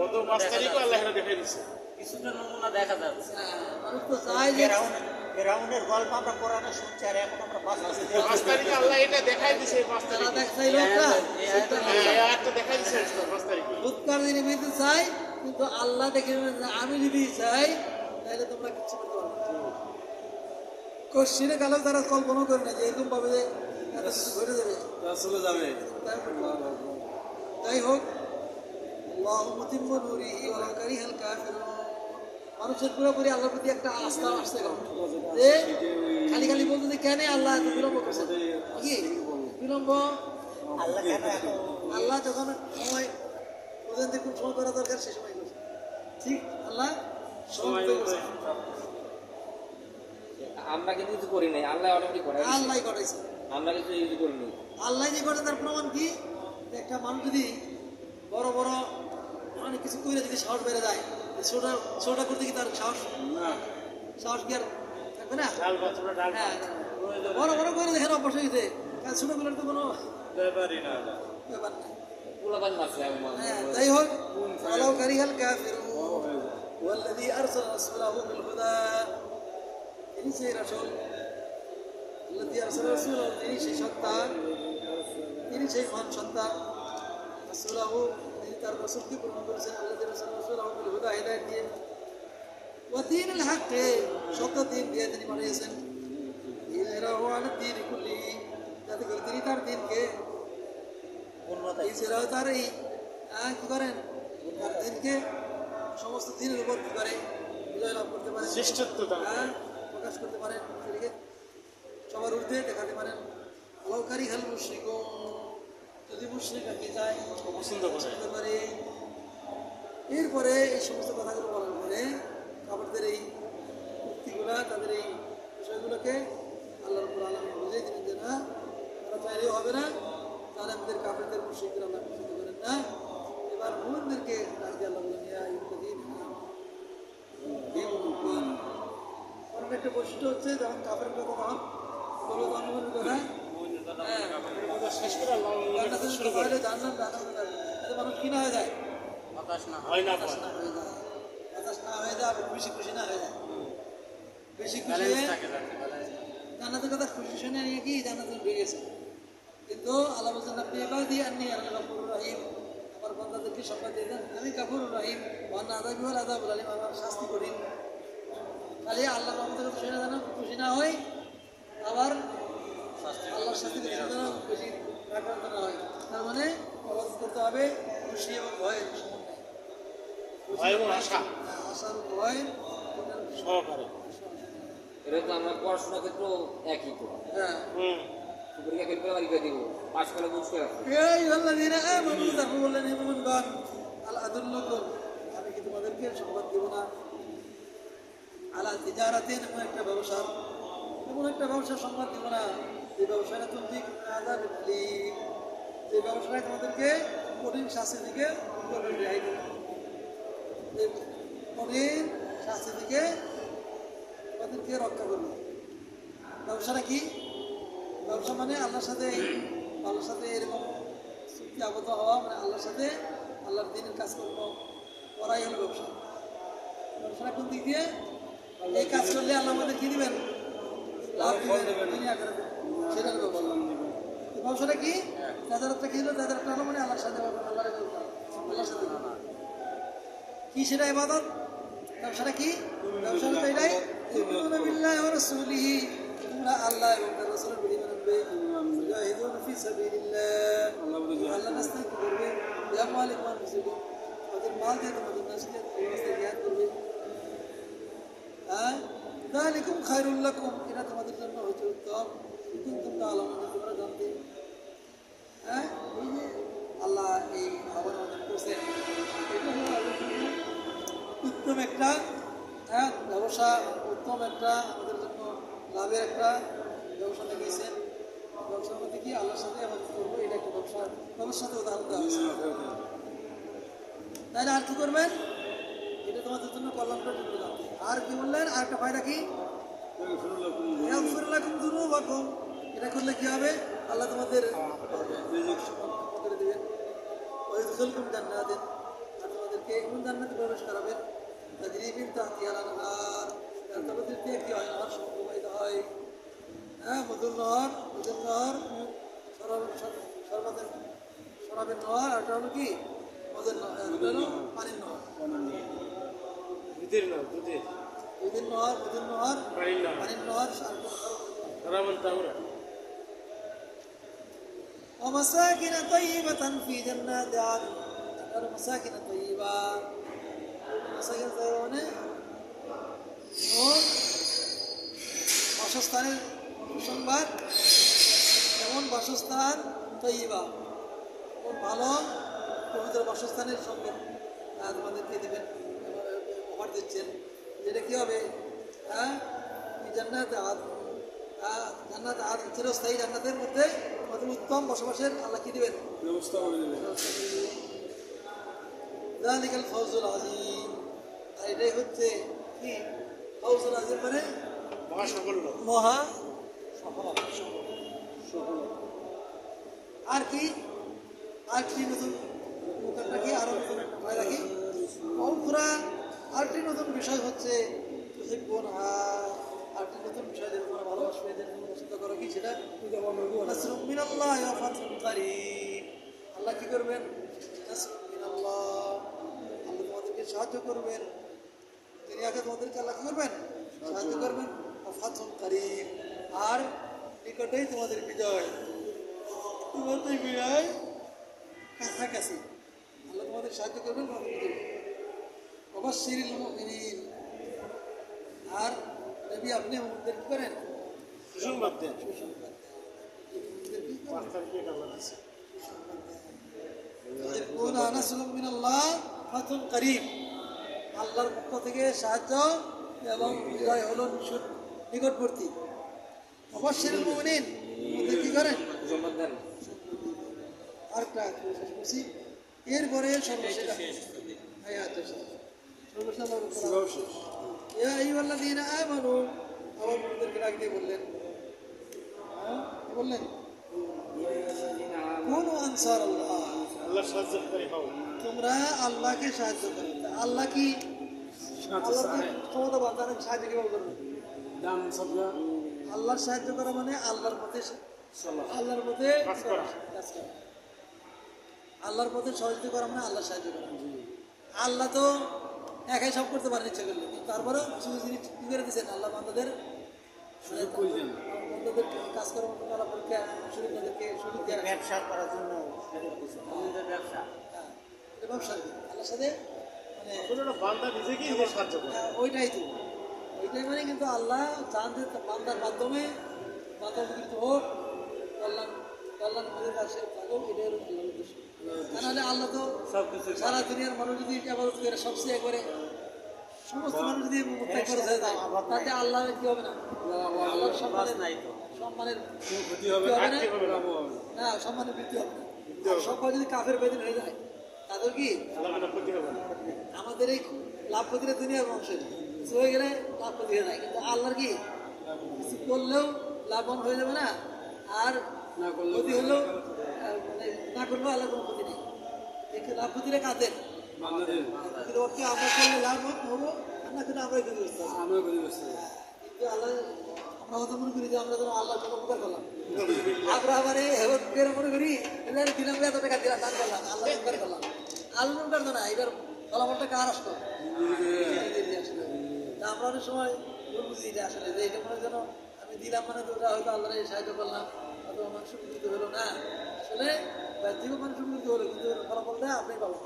গত 5 তারিখও আল্লাহ এটা দেখাই দিচ্ছে। কিছুটা নমুনা দেখা যাচ্ছে। মানুষ তো চায় যে ফেরাউনের গল্প আমরা কোরআনে শুনছি আর এখন আমরা বাস্তবে 5 তারিখে আল্লাহ এটা দেখাই দিছে, 5 তারা তারিখে দেখ চাইল একটা এই আয়াতটা দেখাই দিছে 5 তারিখে। উৎকার দিনে নিতে চাই কিন্তু আল্লাহ দেখে নেবেন যে আমি যদি চাই তাহলে তোমরা কিছু করতে পারবে কোশ্চিনে কালো তারা কল্পনা করে না যে এরকম ভাবে যে এত কিছু ঘটে যাবে চলে যাবে যাই হোক আল্লাহু মুতিম্মু নূরিহি ওয়ালাউ কারিহাল কাফিরুন মানুষের পুরোপুরি আল্লাহর প্রতি একটা আস্থা আসছে এখন যে খালি খালি বলতে যে কেন আল্লাহ এত বিলম্ব করছে কি বিলম্ব আল্লাহ কেন এত আল্লাহ যখন সময় ওদের কোন সময় করা দরকার সে সময় করছে ঠিক আল্লাহ সময় করছে আমরা কিন্তু কিছু করি নাই আল্লাহ অটোমেটিক করে আল্লাহ করাইছে আমরা কিছু ইউজ করিনি আল্লাহ যে করে তার প্রমাণ কি যে একটা মানুষ যদি বড় বড় অনেক কিছু করে যদি সাহস বেড়ে যায় ছোটা ছোটা করতে কি তার সাহস সাহস কি আর থাকবে না ডাল বাছুরা ডাল হ্যাঁ বড় বড় করে দেখেন অভ্যাস হয়েছে কারণ ছোটগুলোর তো কোনো ব্যাপারই না ব্যাপার নেই পুলাবান মারছে হ্যাঁ যাই হোক ওয়ালাউ কারিহাল কাফিরুন ওয়াল্লাযী আরসালা রাসূলাহু বিল হুদা তিনি সেই রাসূল আল্লাযী আরসালা রাসূলাহু তিনি সেই সত্তা তিনি সেই মহান সত্তা রাসূলাহু তিনি তার রাসূলকে প্রেরণ করেছেন আল্লাযী আরসালা রাসূলাহু বিল হুদা হিদায়াত দিয়ে ওয়া দীনিল হক সত্য দিন দিয়ে তিনি পাঠিয়েছেন ইযরাহু আলা দীনি কুল্লিহি যাতে করে তিনি তার দিনকে ইসরাও তার এই কি করেন তার দিনকে সমস্ত দিনের উপর কি করে বিজয় লাভ করতে পারেন, শ্রেষ্ঠত্ব দান করে। হ্যাঁ, প্রকাশ করতে পারেন, নিজেকে সবার ঊর্ধ্বে দেখাতে পারেন। আলোকারী হাল মুশরিক, যদি মুশরিক রাখি যায় পছন্দ করে। করতে পারে। এরপরে এই সমস্ত কথাগুলো বলার পরে কাপড়দের এই উক্তিগুলা, তাদের এই বিষয়গুলোকে আল্লাহ রাব্বুল আলামিন বুঝিয়ে দিলেন যে না, তারা চাইলেও হবে না, তাহলে আমাদের কাপড়দের মুশরিকদের আল্লাহ পছন্দ করেন না। এবার মুমিনদেরকে ডাক দিয়ে আল্লাহ বলেন, ইয়া আইয়ুহাল্লাযীনা আমানু। কারণ একটা বৈশিষ্ট্য হচ্ছে যখন কাপড়ের কথা তখন বলো জনগণের কথা, হ্যাঁ, কথা শেষ করে আল্লাহ জান্নাতের শুরু কথা করে। হলে জান্নাত দান হয়ে যাবে। এতে মানুষ কি না হয়ে যায়, হতাশ না হয় না হতাশ পায়। না হয়ে যায়, হতাশ না হয়ে যায়, আবার বেশি খুশি না হয়ে যায়। বেশি খুশি ব্যালেন্স হয়ে থাকে যাতে ব্যালেন্স থাকে। জান্নাতের কথা খুশি শুনে নিয়ে কি জান্নাতে ঢুকে গেছে। কিন্তু আল্লাহ বলছেন, আপনি এবার দিয়ে আননি আল্লাহ গাফুরুর রহিম, আমার বান্দাদেরকে সংবাদ দিয়ে দেন আমি গাফুরুর রহিম, ওয়ান্না আযাবি ওয়াল আযাবুল আলীম, আমার শাস্তি কঠিন। খালি আল্লাহ রহমতের কথা শুনে যেন খুশি না হয়, আবার আল্লাহর শাস্তি যেন বেশি আক্রান্ত না হয়। তার মানে আওয়াজ করতে হবে খুশি এবং ভয়ের সমন্বয়। ভয় এবং আশা আশার ভয়, সহকারে। এটা তো আমরা পড়াশোনার ক্ষেত্রেও একই তো। হ্যাঁ। পরীক্ষা ফেল করে পরীক্ষা দিব, পাশ করে মুশকিল আছে। এই আল্লাযীনা আমানু, তারপর বললেন হে মুমিনগণ, আল আদুল্লুকুম, আমি কি তোমাদেরকে সংবাদ দেব না, আলা তিজারাতিন, এমন একটা ব্যবসার সংবাদ দেব না, যে ব্যবসাটা তুমি আযাব আলীম, যে ব্যবসাটা তোমাদেরকে কঠিন শাস্তি থেকে রেহাই দেবে, যে কঠিন শাস্তি থেকে তোমাদেরকে রক্ষা করবে। ব্যবসাটা কি? ব্যবসা মানে আল্লাহর সাথে এরকম চুক্তি আবদ্ধ হওয়া, মানে আল্লাহর সাথে আল্লাহর দিনের কাজকর্ম করাই হলো ব্যবসা। ব্যবসাটা কোন দিক দিয়ে? এই কাজ করলে আল্লাহ আমাদের কি দিবেন? লাভ দিবেন, দুনিয়া আখিরাতে। সেটা হলো ব্যবসা। তো ব্যবসাটা কি? তেজারতটা কি হলো? তেজারতটা হলো মানে আল্লাহর সাথে আল্লাহর সাথে কি, সেটা ইবাদত। ব্যবসাটা কি? ব্যবসা হলো এটাই, তুমিনুনা বিল্লাহি ওয়া রাসূলিহি, তোমরা আল্লাহ এবং তার রাসূলের বিধি মানবে, মুজাহিদুনা ফি সাবিলিল্লাহ, আল্লাহর রাস্তায় কি করবে? বিআমওয়ালিকুম ওয়া আনফুসিকুম, তাদের মাল দিয়ে তোমাদের রাস্তায় জিহাদ করবে। হ্যাঁ, যালিকুম খায়রুল লাকুম, এটা তোমাদের জন্য হচ্ছে উত্তম, কুনতুম তা'লামুন, তোমরা জানতে। হ্যাঁ, এই যে আল্লাহ এই আহ্বান আমাদের করছেন, এটা হলো আল্লাহর জন্য উত্তম একটা ব্যবসা, উত্তম একটা আমাদের জন্য লাভের একটা ব্যবসা দেখিয়েছেন। ব্যবসার মধ্যে কি আল্লাহর সাথে আমাদের করবো, এটা একটা ব্যবসার সাথে উদাহরণ দেওয়া হয়েছে। তাহলে আর কি করবেন? এটা তোমাদের জন্য কল্যাণকর জন্য জানতে। আর কি বললেন? আর একটা ফায়দা কি? ইয়াগফির লাকুম যুনুবাকুম, এটা করলে কি হবে? আল্লাহ তোমাদের ক্ষমা করে দেবেন। ওয়া ইউদখিলকুম জান্নাতিন, আর তোমাদেরকে এমন জান্নাতে প্রবেশ করাবেন, তাজরি মিন তাহতিহাল আনহার, যার তলদেশ দিয়ে কি হয়? নহর প্রবাহিত হয়। হ্যাঁ, মধুর নহর, শরাবের নহর, আর এটা হলো কি? মধুর নহর, এটা হলো পানির নহর। দুধের না, দুধের দুধের নহর, মধুর নহর, পানির না, পানির নহর, তারা বলতে আমরা ومساكن طيبة في جنات عدن, আর মাসাকিন তাইয়্যিবা, মাসাকিন তাইয়্যিবা মানে বাসস্থানের সুসংবাদ, যেমন বাসস্থান তাইয়্যিবা, কোন ভালো পবিত্র বাসস্থানের সংবাদ তোমাদেরকে দেবেন, অফার দিচ্ছেন। যেটা কি হবে? হ্যাঁ, জান্নাত আদ, চিরস্থায়ী জান্নাতের মধ্যে আমাদের উত্তম বসবাসের আল্লাহ কি দিবেন? ব্যবস্থা করে দেবেন। যালিকাল ফাওজুল আযীম, আর এটাই হচ্ছে কি? ফাওজুল আযীম মানে মহাসাফল্য। মহা সফলতা। আর কি? আর কি নতুন মুখটা কি? আরো নতুন একটা ফায়দা কি? অউখরা, আরেকটি নতুন বিষয় হচ্ছে তুহিব্বুনহা, আরেকটি নতুন বিষয় যেটা তোমরা ভালোবাসবে, যেটা তোমরা পছন্দ করো, কি সেটা? নাসরুম মিনাল্লাহি ওয়া ফাতহুন কারীব, আল্লাহ কি করবেন? নাসরুম মিনাল্লাহ, আল্লাহ তোমাদেরকে সাহায্য করবেন। তিনি আগে তোমাদেরকে আল্লাহ কি করবেন? সাহায্য করবেন। ওয়া ফাতহুন কারীব, আর নিকটেই তোমাদের বিজয়, তোমাদের বিজয় কাছাকাছি। আল্লাহ তোমাদের সাহায্য করবেন, তোমাদের বিজয়। অবশ্যিরিল মুমিনিন। আর নবী আপনি মুমিনদের কি করেন? সুসংবাদ দেন। সুসংবাদ দেন। মুমিনদের কি করেন? 5 তারিখে আল্লাহ দিচ্ছে। ইয়াকুনা নাসরুম মিনাল্লাহ ফাতুন করিম। আল্লাহর পক্ষ থেকে সাহায্য এবং বিজয় হলো নিকটবর্তী। অবশ্যিরিল মুমিনিন, মুমিনদের কি করেন? সুসংবাদ দেন। আরেকটা শেষ করছি। এরপরে সর্বশেষ আয়াত সর্বশেষ আল্লাহ সর্বশেষ। ইয়া আইয়ুহাল্লাযীনা আমানু, আবার মুমিনদেরকে ডাক দিয়ে বললেন, কি বললেন? কুনু আনসারাল্লাহ, আল্লাহর সাহায্যকারী হও। তোমরা আল্লাহকে সাহায্য করো। আল্লাহ কি? আল্লাহ ক্ষমতা বান্দাকে সাহায্য কিভাবে করবে? দাম সবরা আল্লাহর সাহায্য করা মানে আল্লাহর পথে আল্লাহর পথে কাজ করা। কাজ করা। আল্লাহর পথে সহযোগিতা করা মানে আল্লাহর সাহায্য করা। আল্লাহ তো একাই সব করতে পারেন ইচ্ছা করলে, কিন্তু তারপরেও কিছু জিনিস কি করে দিচ্ছেন আল্লাহ বান্দাদের প্রয়োজন। বান্দাদের কাজকর্ম করা পরীক্ষা সুবিধাদেরকে সুযোগ দেওয়া ব্যবসা করার জন্য আমাদের ব্যবসা এটা ব্যবসা আর কি। আল্লাহর সাথে মানে আসলে ওটা বান্দা নিজেকেই নিজে সাহায্য করে। ওইটাই তো, ওইটাই মানে কিন্তু আল্লাহ চান যে বান্দার মাধ্যমে বান্দা উপকৃত হোক, কল্যাণ কল্যাণ করে কাছে থাকুক, এটাই হলো আল্লাহর উদ্দেশ্য। তা নাহলে আল্লাহ তো সারা দুনিয়ার মানুষ যদি আবাদত করে সবচেয়ে একবারে সমস্ত মানুষ যদি মুক্তাই করে হয়ে যায়, তাতে আল্লাহ কি হবে না? আল্লাহর সম্মানের নাই তো। সম্মানের ক্ষতি হবে কি হবে না? কি হবে না? না, সম্মানের বৃদ্ধি হবে না। আর সবাই যদি কাফের বেদিন হয়ে যায়, তাদের কি আল্লাহ কোনো ক্ষতি হবে না। আমাদের এই লাভ ক্ষতিটা দুনিয়ার মানুষের কিছু হয়ে গেলে লাভ ক্ষতি হয়ে যায়, কিন্তু আল্লাহর কি কিছু করলেও লাভবান হয়ে যাবে না, আর না করলে ক্ষতি হলেও মানে না করলেও আল্লাহর কোনো ক্ষতি নেই। দেখে লাভ ক্ষতিটা কাদের? বান্দাদের কিন্তু ওকে আমরা করলে লাভ হবো, আর না কিন্তু আমরাই ক্ষতিগ্রস্ত হবো। আমরা ক্ষতিগ্রস্ত হবো। কিন্তু আল্লাহ আমরা হয়তো মনে করি যে আমরা যেন আল্লাহ কোনো উপকার করলাম, আমরা আবার এর মনে করি দিলাম এত টাকা দিলাম দান করলাম, আল্লাহ উপকার করলাম। আল্লাহ উপকার তো না, এবার ফলাফলটা কার আসলো? নিজেদেরই আসলো। তা আমরা অনেক সময় ভুল বুঝি এটা আসলে যে এটা মনে যেন আমি দিলাম মানে তো ওটা হয়তো আল্লাহ সাহায্য করলাম, হয়তো মানুষ উপকৃত হলো না, আসলে জীব মানুষ উপকৃত হলো, কিন্তু ফলাফলটা আপনি পাবেন।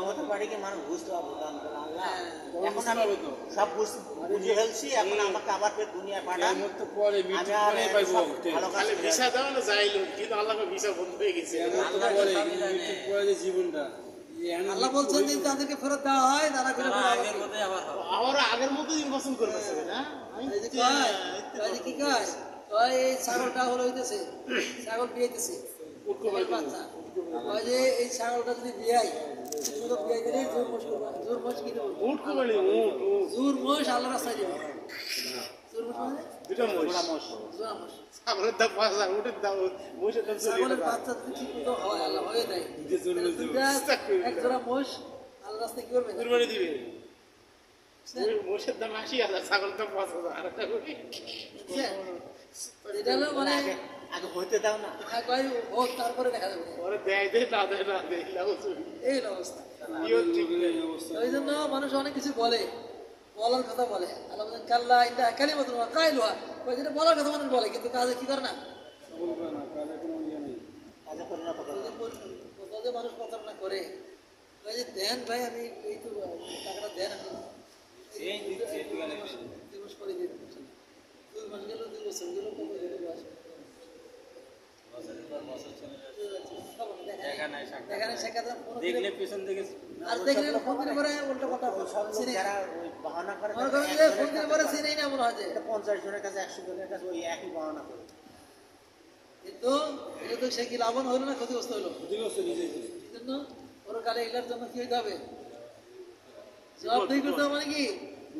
আমাদের বাড়িকে মানুষ বুঝতে পারবো দান করে আল্লাহ। হ্যাঁ। এখন আমি সব বুঝে ফেলছি, এখন আমাকে আবার ফের দুনিয়া পাঠান। কেমন তো পরে আমি মৃত্যুর আর পরেই পাইবো সব মুক্তি। ভালো কাজ খালি করে ভিসা দেওয়া না যাইলো, কিন্তু আল্লাহ ভিসা বন্ধ হয়ে গেছে। কেমন তো পরে মৃত্যুর পরে যে জীবনটা আল্লাহ বলছেন যে তাদেরকে ফেরত দেওয়া হয়, তারা করে তারা ফেরত আগের মধ্যে আবার হবে। আবার আগের মতো নির্বাচন করবে না? এই যে কয়, কয় যে কি কয়? কয় এই ছাগলটা হলো হইতেছে, ছাগল বিয়াইতেছে, ছাগল বাচ্চা। কয় যে এই ছাগলটা যদি বিয়াই, শুধু বিয়াই দিলে জোর মোষ করবে, জোর মোষ কি দেবো? উঠ কোবালি, উঠ, উঠ। জোর মোষ আল্লাহ রাস্তায় দেবে। জোর মোষ মানে দুটা মোষ। জোড়া মোষ। ছাগলের দাম 5,000, উঠের দাম, মোষের দাম 40,000। ছাগলের বাচ্চা যদি ঠিক মতো হয়, আল্লাহ হয়ে দেয়, তাহলে দুইটা এক জোড়া মোষ আল্লাহ রাস্তায় কি করবে? কুরবানি দিবে। মোষের দাম 80,000, ছাগলের দাম 5,000। বুঝছেন? এটা হলো মানে আগে আগে হইতে দাও না। কয় হোক, তারপরে দেখা যাবে। ওরে দেয় দে, না দেয় না দেয়, লাভ চুরি। এই হলো অবস্থা। ইও ঠিক নেই। ওই জন্য মানুষ অনেক কিছু বলে, বলার কথা বলে। আল্লাহ বলেন কাল্লা ইন্না কালিমাতুন ওয়া কাইলুহা। ওই যেটা বলার কথা মানুষ বলে, কিন্তু কাজে কি করে না? সফল করে না, কাজে কোনো ইয়ে নেই। কাজে করে না পাকা। কোথাও যে মানুষ প্রতারণা করে, ওই যে দেন ভাই, আমি এই তো টাকাটা দেন, আমি এই দিচ্ছে, তুই গেলে 2 মাস পরে দিয়ে দেবো। 2 মাস গেল, 2 বছর গেল, কত গেল বয়স? বছরের পর বছর চলে যাচ্ছে। খবর নেই, দেখা নাই, সাক্ষাৎ দেখা নেই, নাই। সাক্ষাৎ নাই, কোনো দেখলে দিনে- পিছন থেকে আর দেখলে ফোন দিলে পরে উল্টো কথা সব লোক চিনি। যারা ওই বাহানা করে, মনে করেন যে ফোন দিলে পরে চিনেই না মনে হয় যে। এটা 50 জনের কাছে 100 জনের কাছে ওই একই বাহানা করে। কিন্তু এটা তো সে কি লাভবান হলো না ক্ষতিগ্রস্ত হলো? ক্ষতিগ্রস্ত নিজেই। এই জন্য ওর কালে এগুলোর জন্য কি হইতে হবে? জবাবদিহি করতে হবে, মানে কি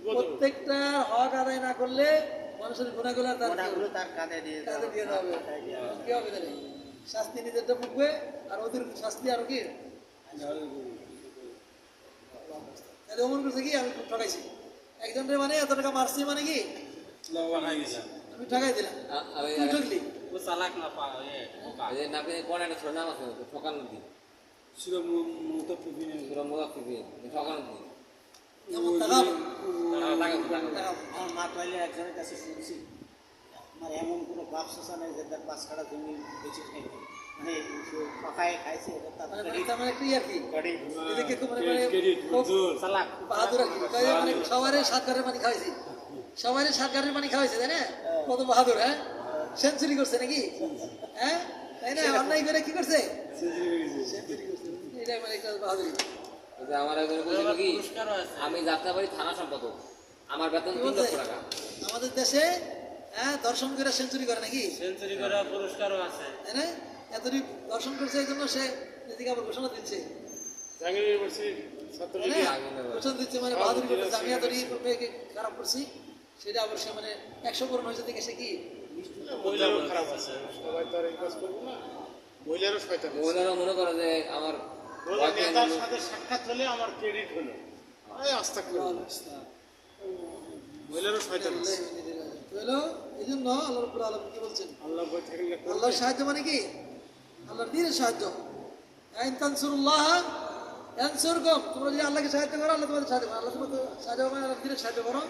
প্রত্যেকটা হক আদায় না করলে মানুষের গুণাগুলো তার ওনাগুলো তার কাঁধে দিয়ে দাও। কাঁধে দিয়ে দেওয়া হবে। কি হবে তাহলে? শাস্তি নিজেরটা ভুগবে, আর ওদের শাস্তি আরো কি? তাহলে অমন করছে কি আমি খুব ঠকাইছি একজনের, মানে এত টাকা মারছি, মানে কি লাভবান হয়ে গেছে। আমি ঠকাই দিলাম, তুই ঠকলি। ও চালাক না পা এ বোকা। এই যে নাকি কোরআনে একটা ছোট নাম আছে, ঠকানোর দিন। ছিল মুতাফিফিনের সূরা মুনাফিকিন, ঠকানোর দিন। যেমন তাকাব আমার মা পাইলে একজনের কাছে শুনছি, আমার এমন কোনো বাপ শোষা নেই যে তার 5 কাঠা জমি বেঁচে খাইবে। যে সে পাকায় খাইছে এটা তার মানে credit, তার মানে একটু আর কি credit, এদিকে খুব মানে ক্রেডিট খুব চালাক। বাহাদুর আর কি তাই মানে সবারই সাতগারের পানি খাওয়াইছি সবারই সাতগারের পানি খাওয়াইছে তাই না কত বাহাদুর হ্যাঁ সেঞ্চুরি করছে নাকি হ্যাঁ তাই না অন্যায় করে কি করছে সেঞ্চুরি করছে এটাই মানে একটা বাহাদুরি এই যে আমার একজন বলছিল কি পুরস্কারও আছে। আমি যাত্রাবাড়ি থানা সম্পাদক, আমার বেতন কি 3 বলছে? লক্ষ টাকা। আমাদের দেশে হ্যাঁ দর্শন করে সেঞ্চুরি করে নাকি সেঞ্চুরি করা পুরস্কারও আছে। তাই না এতদিন দর্শন করছে এই জন্য সে নিজেকে আবার ঘোষণা দিচ্ছে জাহাঙ্গীর ইউনিভার্সিটির তাই না? ছাত্রলীগের ঘোষণা দিচ্ছে মানে বাহাদুরি করতেছে আমি এতদিন মেয়েকে খারাপ করছি সেটা আবার সে মানে 100 পূরণ হয়েছে দেখে সে কি মহিলারও খারাপ আছে, সবাই তো আর এই কাজ করবো না, মহিলারও শয়তান আছে। মহিলারা মনে করে যে আমার বলে, নেতার সাথে সাক্ষাৎ হলে আমার ক্রেডিট হলো, এই আস্থা করি মহিলারও শয়তান আছে। হলো এই জন্য আল্লাহ রাব্বুল আলামিন কি বলছেন আল্লাহ বই থাকলে আল্লাহর সাহায্য মানে কি আল্লাহর দ্বীনের সাহায্য আইন তানসুরুল্লাহ ইয়ানসুরকুম তোমরা যদি আল্লাহকে সাহায্য করো আল্লাহ তোমাদের সাহায্য করবে আল্লাহ তোমাদের সাহায্য করবে আল্লাহর দ্বীনের সাহায্য করো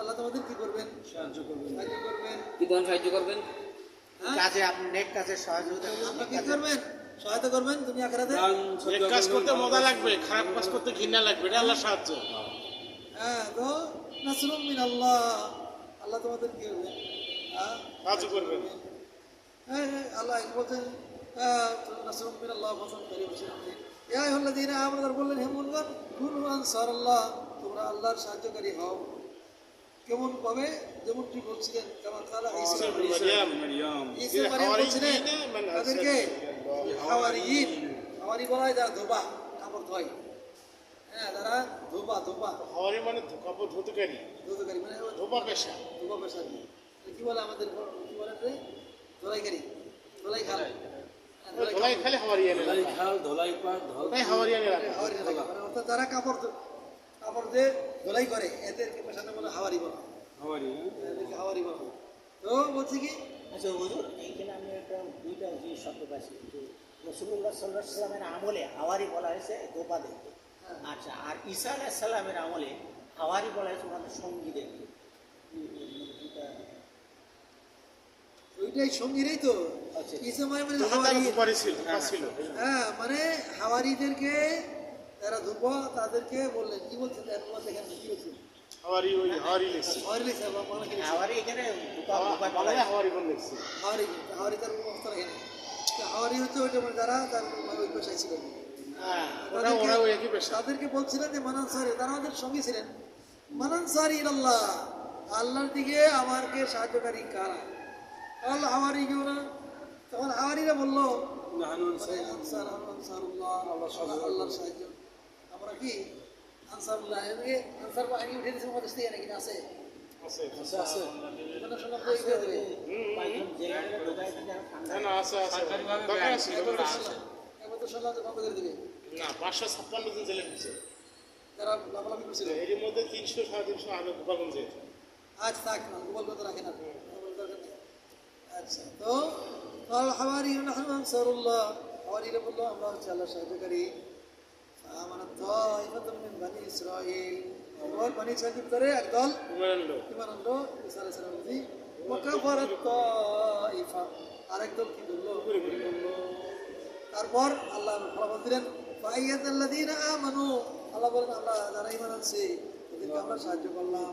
আল্লাহ তোমাদের কি করবেন সাহায্য করবেন কি ধরনের সাহায্য করবেন? হ্যাঁ কাজে আপনি নেক কাজে সহযোগিতা আপনারা কি করবেন সহায়তা করবেন দুনিয়া আখিরাতে এক কাজ করতে মজা লাগবে, খারাপ কাজ করতে ঘৃণা লাগবে, এটা আল্লাহ সাহায্য। হ্যাঁ তো নাসরুম মিন আল্লাহ আল্লাহ তোমাদের কি করবে হ্যাঁ সাহায্য করবেন। হ্যাঁ আল্লাহ বলছেন নাসরুম মিন আল্লাহ ফসল করি বসে ইয়া আইয়ুহাল্লাযীনা আমানু বললেন হে মুমিনগণ কুনু আনসারাল্লাহ তোমরা আল্লাহর সাহায্যকারী হও কেমন পাবে যেমন কি বলছিলেন কেমন তাআলা ঈসা মারিয়াম, ঈসা মারিয়াম বলছিলেন তাদেরকে হাওয়ারিয়িন হাওয়ারি বলা হয় যারা ধোবা কাপড় ধোয় হ্যাঁ যারা ধোবা হাওয়ারি মানে কাপড় ধুতকারী, ধোকারি মানে ধোপা পেশা। ধোবা পেশা কি বলে আমাদের কি বলে রে ধোলাইকারী ধোলাই খাল ধোলাই খালি হাওয়ারিয়ানে ধলাই খাল ধলাই পাক ওটাই হাওয়ারিয়ানে রাখে। হাওয়ারি লাগে মানে অর্থাৎ যারা কাপড় দিয়ে ধোলাই করে এদেরকে পেশাটা বলে হাওয়ারি বলা হয়। হাওয়ারি এদেরকে হাওয়ারি বলা হয়। তো বলছি কি আচ্ছা হুজুর এইখানে আমি একটা দুইটা জিনিস শব্দ পাইছি যে রাসূলুল্লাহ সাল্লাল্লাহু আলাইহি সাল্লামের আমলে হাওয়ারি বলা হয়েছে দোপা দেখতে, আচ্ছা আর ঈসা আলাইহিস সালামের আমলে হাওয়ারি বলা হয়েছে ওনাদের সঙ্গী দেখতে। ওইটাই সঙ্গীরাই তো আচ্ছা। ঈসা মারিয়াম মানে তখন তার হাওয়ারি উপরে ছিল, ধোপা ছিল। হ্যাঁ মানে হাওয়ারিদেরকে যারা ধুবো তাদেরকে বললেন কি বলছেন দেখেন কি বলছেন হাওয়ারি, ওই হাওয়ারি লিখছে। হাওয়ারি লিখছে বা বাংলা কি লিখছে? হাওয়ারি এখানে দোপা দোপা বলা বাংলায় হয়েছে। হাওয়ারি বলে লিখছে। হাওয়ারি হাওয়ারি তার অবস্থা এখানে হাওয়ারি হচ্ছে ওইটা মানে যারা তার মানে ওই পেশায় ছিলেন হ্যাঁ, ওরা ওই একই পেশা। তাদেরকে বলছিলেন যে মানানসারি তারা আমাদের সঙ্গী ছিলেন মানানসারি আল্লাহ আল্লাহর দিকে আমাকে সাহায্যকারী কারা আল্লাহ হাওয়ারি কেউ না তখন হাওয়ারিরা বললো নাহানু আনসার আনসারুল্লাহ আল্লাহর সাহায্য আমরা কি আনসারুল্লাহ এদিকে আনসার বাহিনী উঠে দিয়েছে আমাদের থেকে নাকি আছে আছে। আছে মানে শুনলাম তো এই দেবে পাইলাম যেখানে ঢোকায় দিলে ঠান্ডা না, না, আছে, আছে। সরকারিভাবে দরকার ব্যান আছে, ছিল, দরকার আছে। আছে। একবার তো শুনলাম তো বন্ধ করে দেবে না, 556 জন জেলে ঢুকছে। তারা লাফালাফি করছিল এর মধ্যে 300 350 আগে গোপালগঞ্জে। আজ থাক না গোপাল কথা রাখেন আপনি গোপাল দরকার নেই আচ্ছা তো হাওয়ারি নাহনু আনসারুল্লাহ হাওয়ারিরা বললো আমরা হচ্ছে আল্লাহর সাহায্যকারী আমানত তাইফাতুম মিন বানি ইসরাঈল আমার বানি ইসরাঈল ভিতরে একদল ইমরান লোক। ঈমান আনলো ঈসা আলাইহিস সালাম জি ওয়া কাফারাত তাইফা আরেকদল কি বললো তারপর আল্লাহ ফলাফল দিলেন ফাইয়াতাল্লাযীনা আমানু আল্লাহ বলেন আল্লাহ যারা ঈমান আনছে তাদেরকে আমরা সাহায্য করলাম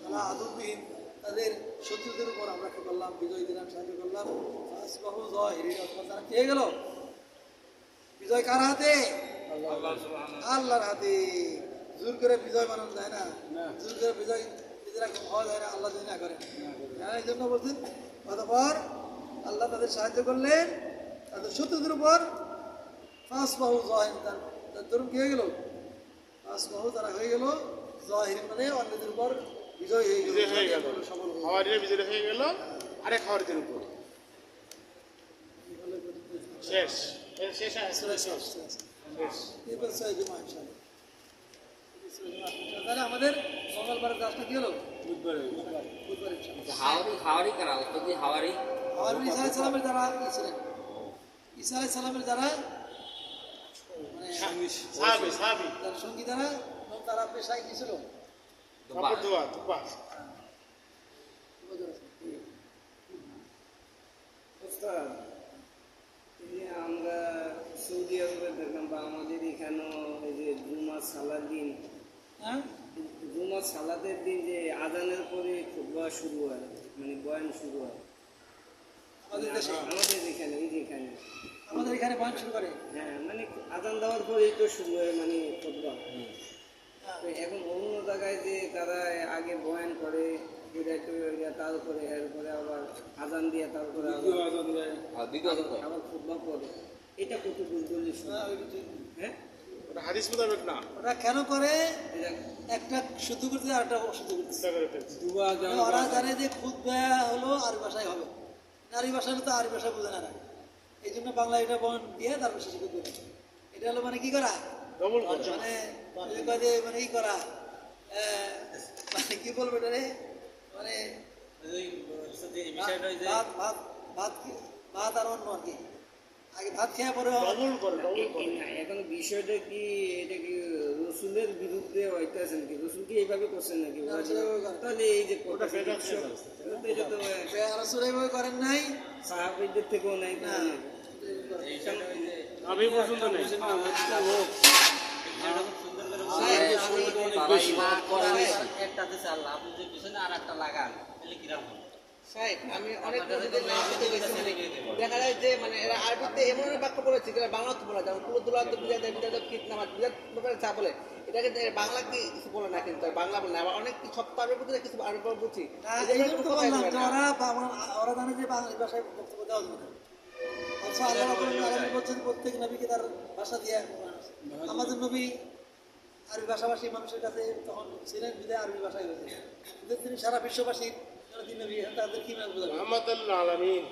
আল্লাহ আদুবিহীন তাদের শত্রুদের উপর আমরা কি করলাম বিজয় দিলাম সাহায্য করলাম ফাসবাহু যাহিরিন অথবা তারা কে গেল বিজয় কার হাতে আল্লাহর হাতে জোর করে বিজয় বানানো যায় না জোর করে বিজয় নিজেরা হওয়া যায় না আল্লাহ যদি না করেন হ্যাঁ এই জন্য বলছেন অতঃপর আল্লাহ তাদের সাহায্য করলেন তাদের শত্রুদের উপর ফাসবাহু যাহিরিন তার ধরুন কি হয়ে গেল ফাসবাহু তারা হয়ে গেল যাহিরিন মানে অন্যদের উপর বিজয় হয়ে বিজয় হয়ে গেল। গেল সফল হয়ে গেল। হাওয়ারিরা বিজয়ী হয়ে গেল আরেক হাওয়ারিদের উপর। শেষ। এর শেষ আছে, শেষ। শেষ। এবার ছয় জুমা ইনশাআল্লাহ। তাহলে আমাদের মঙ্গলবারের কাজটা কি হলো বুধবারে বুধবার ইনশাআল্লাহ। হাওয়ারি কারা ওস্তাদ হাওয়ারি? আর ঈসা আলাইহিস সালামের যারা ছিলেন ঈসা আলাইহিস সালামের যারা মানে সাহাবী, সাহাবী। তার সঙ্গী যারা এবং তারা পেশায় কি ছিল কাপড় ধোয়া, ধোপা। ওস্তাদ তিনি আমরা সৌদি আরবে দেখলাম বা আমাদের এখানেও এই যে জুমা সালাদ দিন, হ্যাঁ জুমা সালাদের দিন যে আজানের পরে খুতবা শুরু হয়, মানে বয়ান শুরু হয় আমাদের দেশে আমাদের এখানে, এই যে এখানে, আমাদের এখানে বয়ান শুরু করে। হ্যাঁ মানে আজান দেওয়ার পরেই তো শুরু হয় মানে খুতবা। হ্যাঁ। তো এখন অন্য জায়গায় যে তারা আগে বয়ান করে তারপরে এরপরে আবার আজান দিয়ে তারপরে আর দ্বিতীয় আজান কয়? আবার খুতবা করে, এটা কত দুর্বল হ্যাঁ ওটা হাদিস মোতাবেক না, ওরা কেন করে? এটা একটা শুদ্ধ করতে আর একটা অশুদ্ধ করতে। চিন্তা করে ফেলছি। ওরা জানে যে খুতবা হলো আরবি ভাষায় হবে, আরবি ভাষা হলে তো আরবি ভাষা বোঝে না। এই জন্য বাংলা এটা বন দিয়ে তারপর শেষ করতে হবে। এটা হলো মানে কি করা, ডবল করে। মানে ওই কাজে মানে ই করা, মানে কি বলবো এটা রে, মানে ওই যে বিষয়টা ওই যে ভাত ভাত ভাত ভাত আর অন্য আর কি, আগে ভাত খেয়ে পরে ডবল করে, ডবল করে। না, এখন বিষয়টা কি, এটা কি রসুলের বিরুদ্ধে হইতেছে নাকি? রসুল কি এইভাবে করছেন নাকি? না, রসুল এইভাবে করে। তাহলে এই যে ওটা ফেরত এটা তো রসুল এইভাবে করেন নাই সাহাবীদের থেকেও নাই না। বিষয়টা ওই যে আমি পর্যন্ত নেই। বিষয়টা খুব সুন্দর করে তারা ইমান করে বেশি। একটা দিছে আল্লাহ, আপনি যে পিছনে আর একটা লাগান তাহলে কিরাম হবে? সাহেব, আমি অনেক মসজিদের নাম শুনতে গেছি, মানে দেখা যায় যে মানে এরা আরবিতে এমন বাক্য বলেছে যেটা বাংলা তো বলা যায়, কুলুদুল্লাহ তো বিজাদ বিজাদ কিত নামাজ বিজাদ ব্যাপারে যা বলে এটাকে বাংলা কি কিছু বলে না, কিন্তু বাংলা বলে না, আবার অনেক সপ্তাহ আরবি বুঝি কিছু আরবি বুঝি এই জন্য তো বললাম যে ওরা জানে যে বাংলা ভাষায় বক্তব্য দেওয়া যাবে না। অথচ আল্লাহ রাব্বুল আলামিন বলছেন প্রত্যেক নবীকে তার ভাষা দিয়ে। আমাদের নবী আরবি ভাষাভাষী মানুষের কাছে তখন ছিলেন, বিদায় আরবি ভাষায় হয়েছে। কিন্তু তিনি সারা বিশ্ববাসীর জন্য তিনি নবী, তাদের কি না বোঝাবেন, রাহমাতুল্লাহ আলামিন।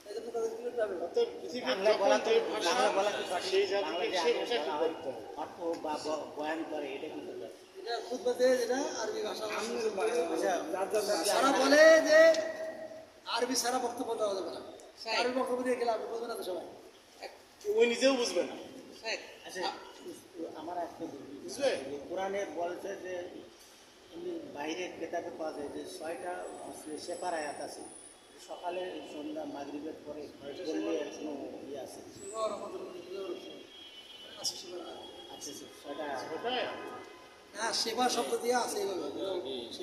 এই জন্য তাদের কি করতে হবে? অতএব পৃথিবীর বাংলা যখন বলা তো যে ভাষা, বাংলা বলা তো সঠিক, সেই বাংলা জাতিকে যে সেই ভাষা ঠিক আগে করতে হবে। অর্থ বা বয়ান করে এটা কি করতে হবে? এটা খুতবাতে যেটা আরবি ভাষা আচ্ছা, সারা বলে যে আরবি সারা বক্তব্য দেওয়া যাবে না। আরবি বক্তব্য দিয়ে গেলে আপনি বুঝবেন না তো সবাই। ওই নিজেও বুঝবে না, সাহেব, আচ্ছা, আমার একটা বুঝবে? কোরআনে বলছে যে এমনি বাইরের কেতাবে পাওয়া যায় যে 6টা সেপার আয়াত আছে, সকালে সন্ধ্যা মাগরিবের পরে বললে এর কোনো ইয়ে আছে? আচ্ছা, 6টা ওটাই? না, সেবা শব্দ দিয়ে আছে এইভাবে।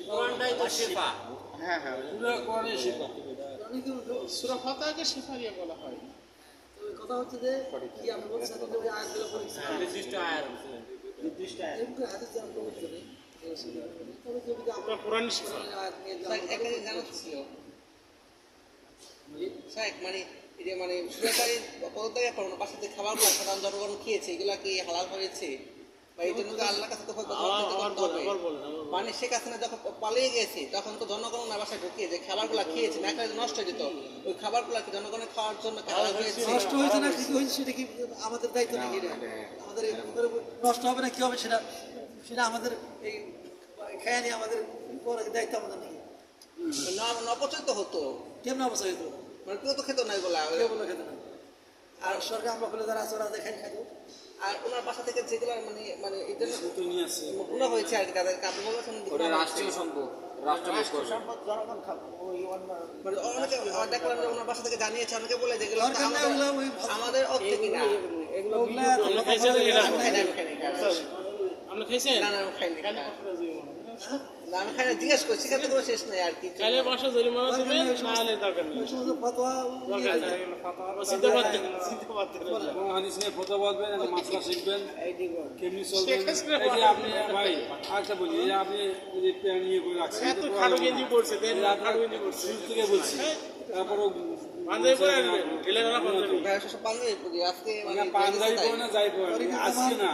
কোরআনটাই তো শিফা। হ্যাঁ হ্যাঁ, পুরো কোরআনে শিফা। অনেকে সূরা ফাতিহাকে শিফা দিয়ে বলা হয়। ওই কথা হচ্ছে যে কি আমি বলছি যে ওই আয়াতগুলো পড়েছি, নির্দিষ্ট আয়াত নির্দিষ্ট আয়াত। এরকম হাদিস জানা পবিত্র নেই। তবে যদি ওটা আমরা কোরআন শিফা। আয়াত নিয়ে সাহেব, একটা জিনিস জানা ছিল সাহেব, মানে এই যে মানে সরকারি পদত্যাগের পর বাসাতে খাবারগুলো সাধারণ জনগণ খেয়েছে, এগুলা কি হালাল হয়েছে বা এই জন্য তো আল্লাহর কাছে তো করতে হবে। মানে শেখ হাসিনা যখন পালিয়ে গেছে তখন তো জনগণ না বাসায় ঢুকিয়ে যে খাবারগুলো খেয়েছে না খেলে নষ্ট হয়ে যেত, ওই খাবারগুলো কি জনগণের খাওয়ার জন্য হালাল হয়েছে? নষ্ট হয়েছে না কিছু হয়েছে সেটা কি আমাদের দায়িত্ব নাকি? এটা আমাদের নষ্ট হবে না কি হবে সেটা সেটা আমাদের এই খেয়ে নিয়ে আমাদের দায়িত্ব আমাদের নাকি? নপচয় হতো, কেমন অবস্থা হইতো? মানে কেউ তো খেত না এগুলা। কেউ বলে খেতে না। আর সরকার আমরা ফেলে যারা আছে ওরা দেখেন খাইতো। আর ওনার বাসা থেকে যেগুলো মানে মানে এই জন্য তো নিয়ে আসছে। গুলো হয়েছে আর কি, তাদেরকে আপনি বলেছেন ওটা রাষ্ট্রীয় সম্পদ, রাষ্ট্র বেশ করবে। সম্পদ জনগণ খাবো, ওই অন্য মানে অনেকে দেখলাম যে ওনার বাসা থেকে জানিয়েছে, অনেকে বলে যেগুলো দরকার নেই ওগুলো, ওই আমাদের অর্থে কিনা। ওগুলা আমরা খাইছি না, এটা আমি খাইনি, আমি খাইনি। আপনি খাইছেন? না না, আমি খাইনি। কালে কখনো জীবন হবে না। না, আমি খাইনি, জিজ্ঞেস করছি, সেক্ষেত্রে কোনো শেষ নেই আর কি। কালে বাসা জরিমানা দেবেন, নাহলে দরকার নেই। ওই সমস্ত ফতোয়া দরকার নেই। ও চিন্তা করতে না। কোন হাদিস নিয়ে ফটো বলবেন, একটা মাসলা শিখবেন, কেমনি চলবেন। শেখ হাসিনা এই যে আপনি ভাই আরেকটা বলি, এই যে আপনি এই যে প্যান্ট নিয়ে করে রাখছেন, এত খাটো গেঞ্জি পরছে, দেন এই যে আপনার খাটো গেঞ্জি পরছে। শুরু থেকে বলছি, তারপরও পাঞ্জাবি পরে আসবেন, ঢিলে ঢালা পাঞ্জাবি। ভাই, সব পাঞ্জাবি পরি, আজকে মানে পাঞ্জাবি পরে না যাই পরে আজকে না,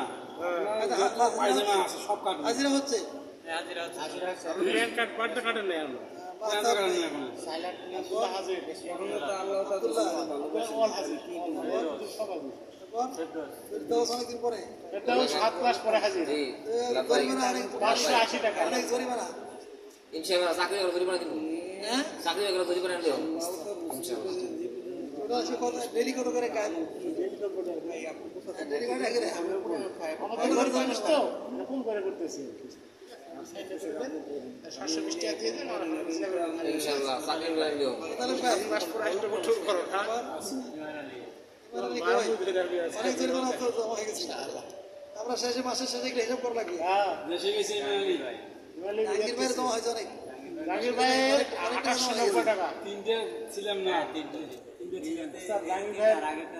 যত পায়জামা আছে সব কাটবে। হাজিরা হচ্ছে। প্যান্ট কাট, পাটটা কাটেন নাই আমরা। প্যান্ট কাটবে না এখন। সাইলান্ট হাজির। অল হাজির। সব হাজির। অনেকদিন পরে এটাও 7 মাস পরে হাজির। জি, জরিমানা অনেক 580 টাকা। অনেক জরিমানা। ইনশাআল্লাহ চাকরি করে জরিমানা দিব। হ্যাঁ, চাকরি করে জরিমানা দেব। ইনশাআল্লাহ। ওটা হচ্ছে কত ডেলি কত করে কাজ? ডেলি করে আগে আমাদের ঘর জানিস তো? এরকম করে করতেছি। 720 টাকা দিয়ে দেন, আর ইনশাআল্লাহ চাকরি করে দেব। তাহলে মাস পরে 8 বছর করো, হ্যাঁ? অনেক জরিমানা তো জমা হয়ে গেছে আমরা শেষে মাসের শেষে গেলে হিসাব করা লাগবে দেশে গেছে জাহাঙ্গীর ভাইয়ের জমা হয়েছে অনেক জাহাঙ্গীর ভাইয়ের 890 টাকা। তিনটে ছিলাম না তিনটে তিনটে ছিলাম জাহাঙ্গীর ভাইয়ের আগেরটা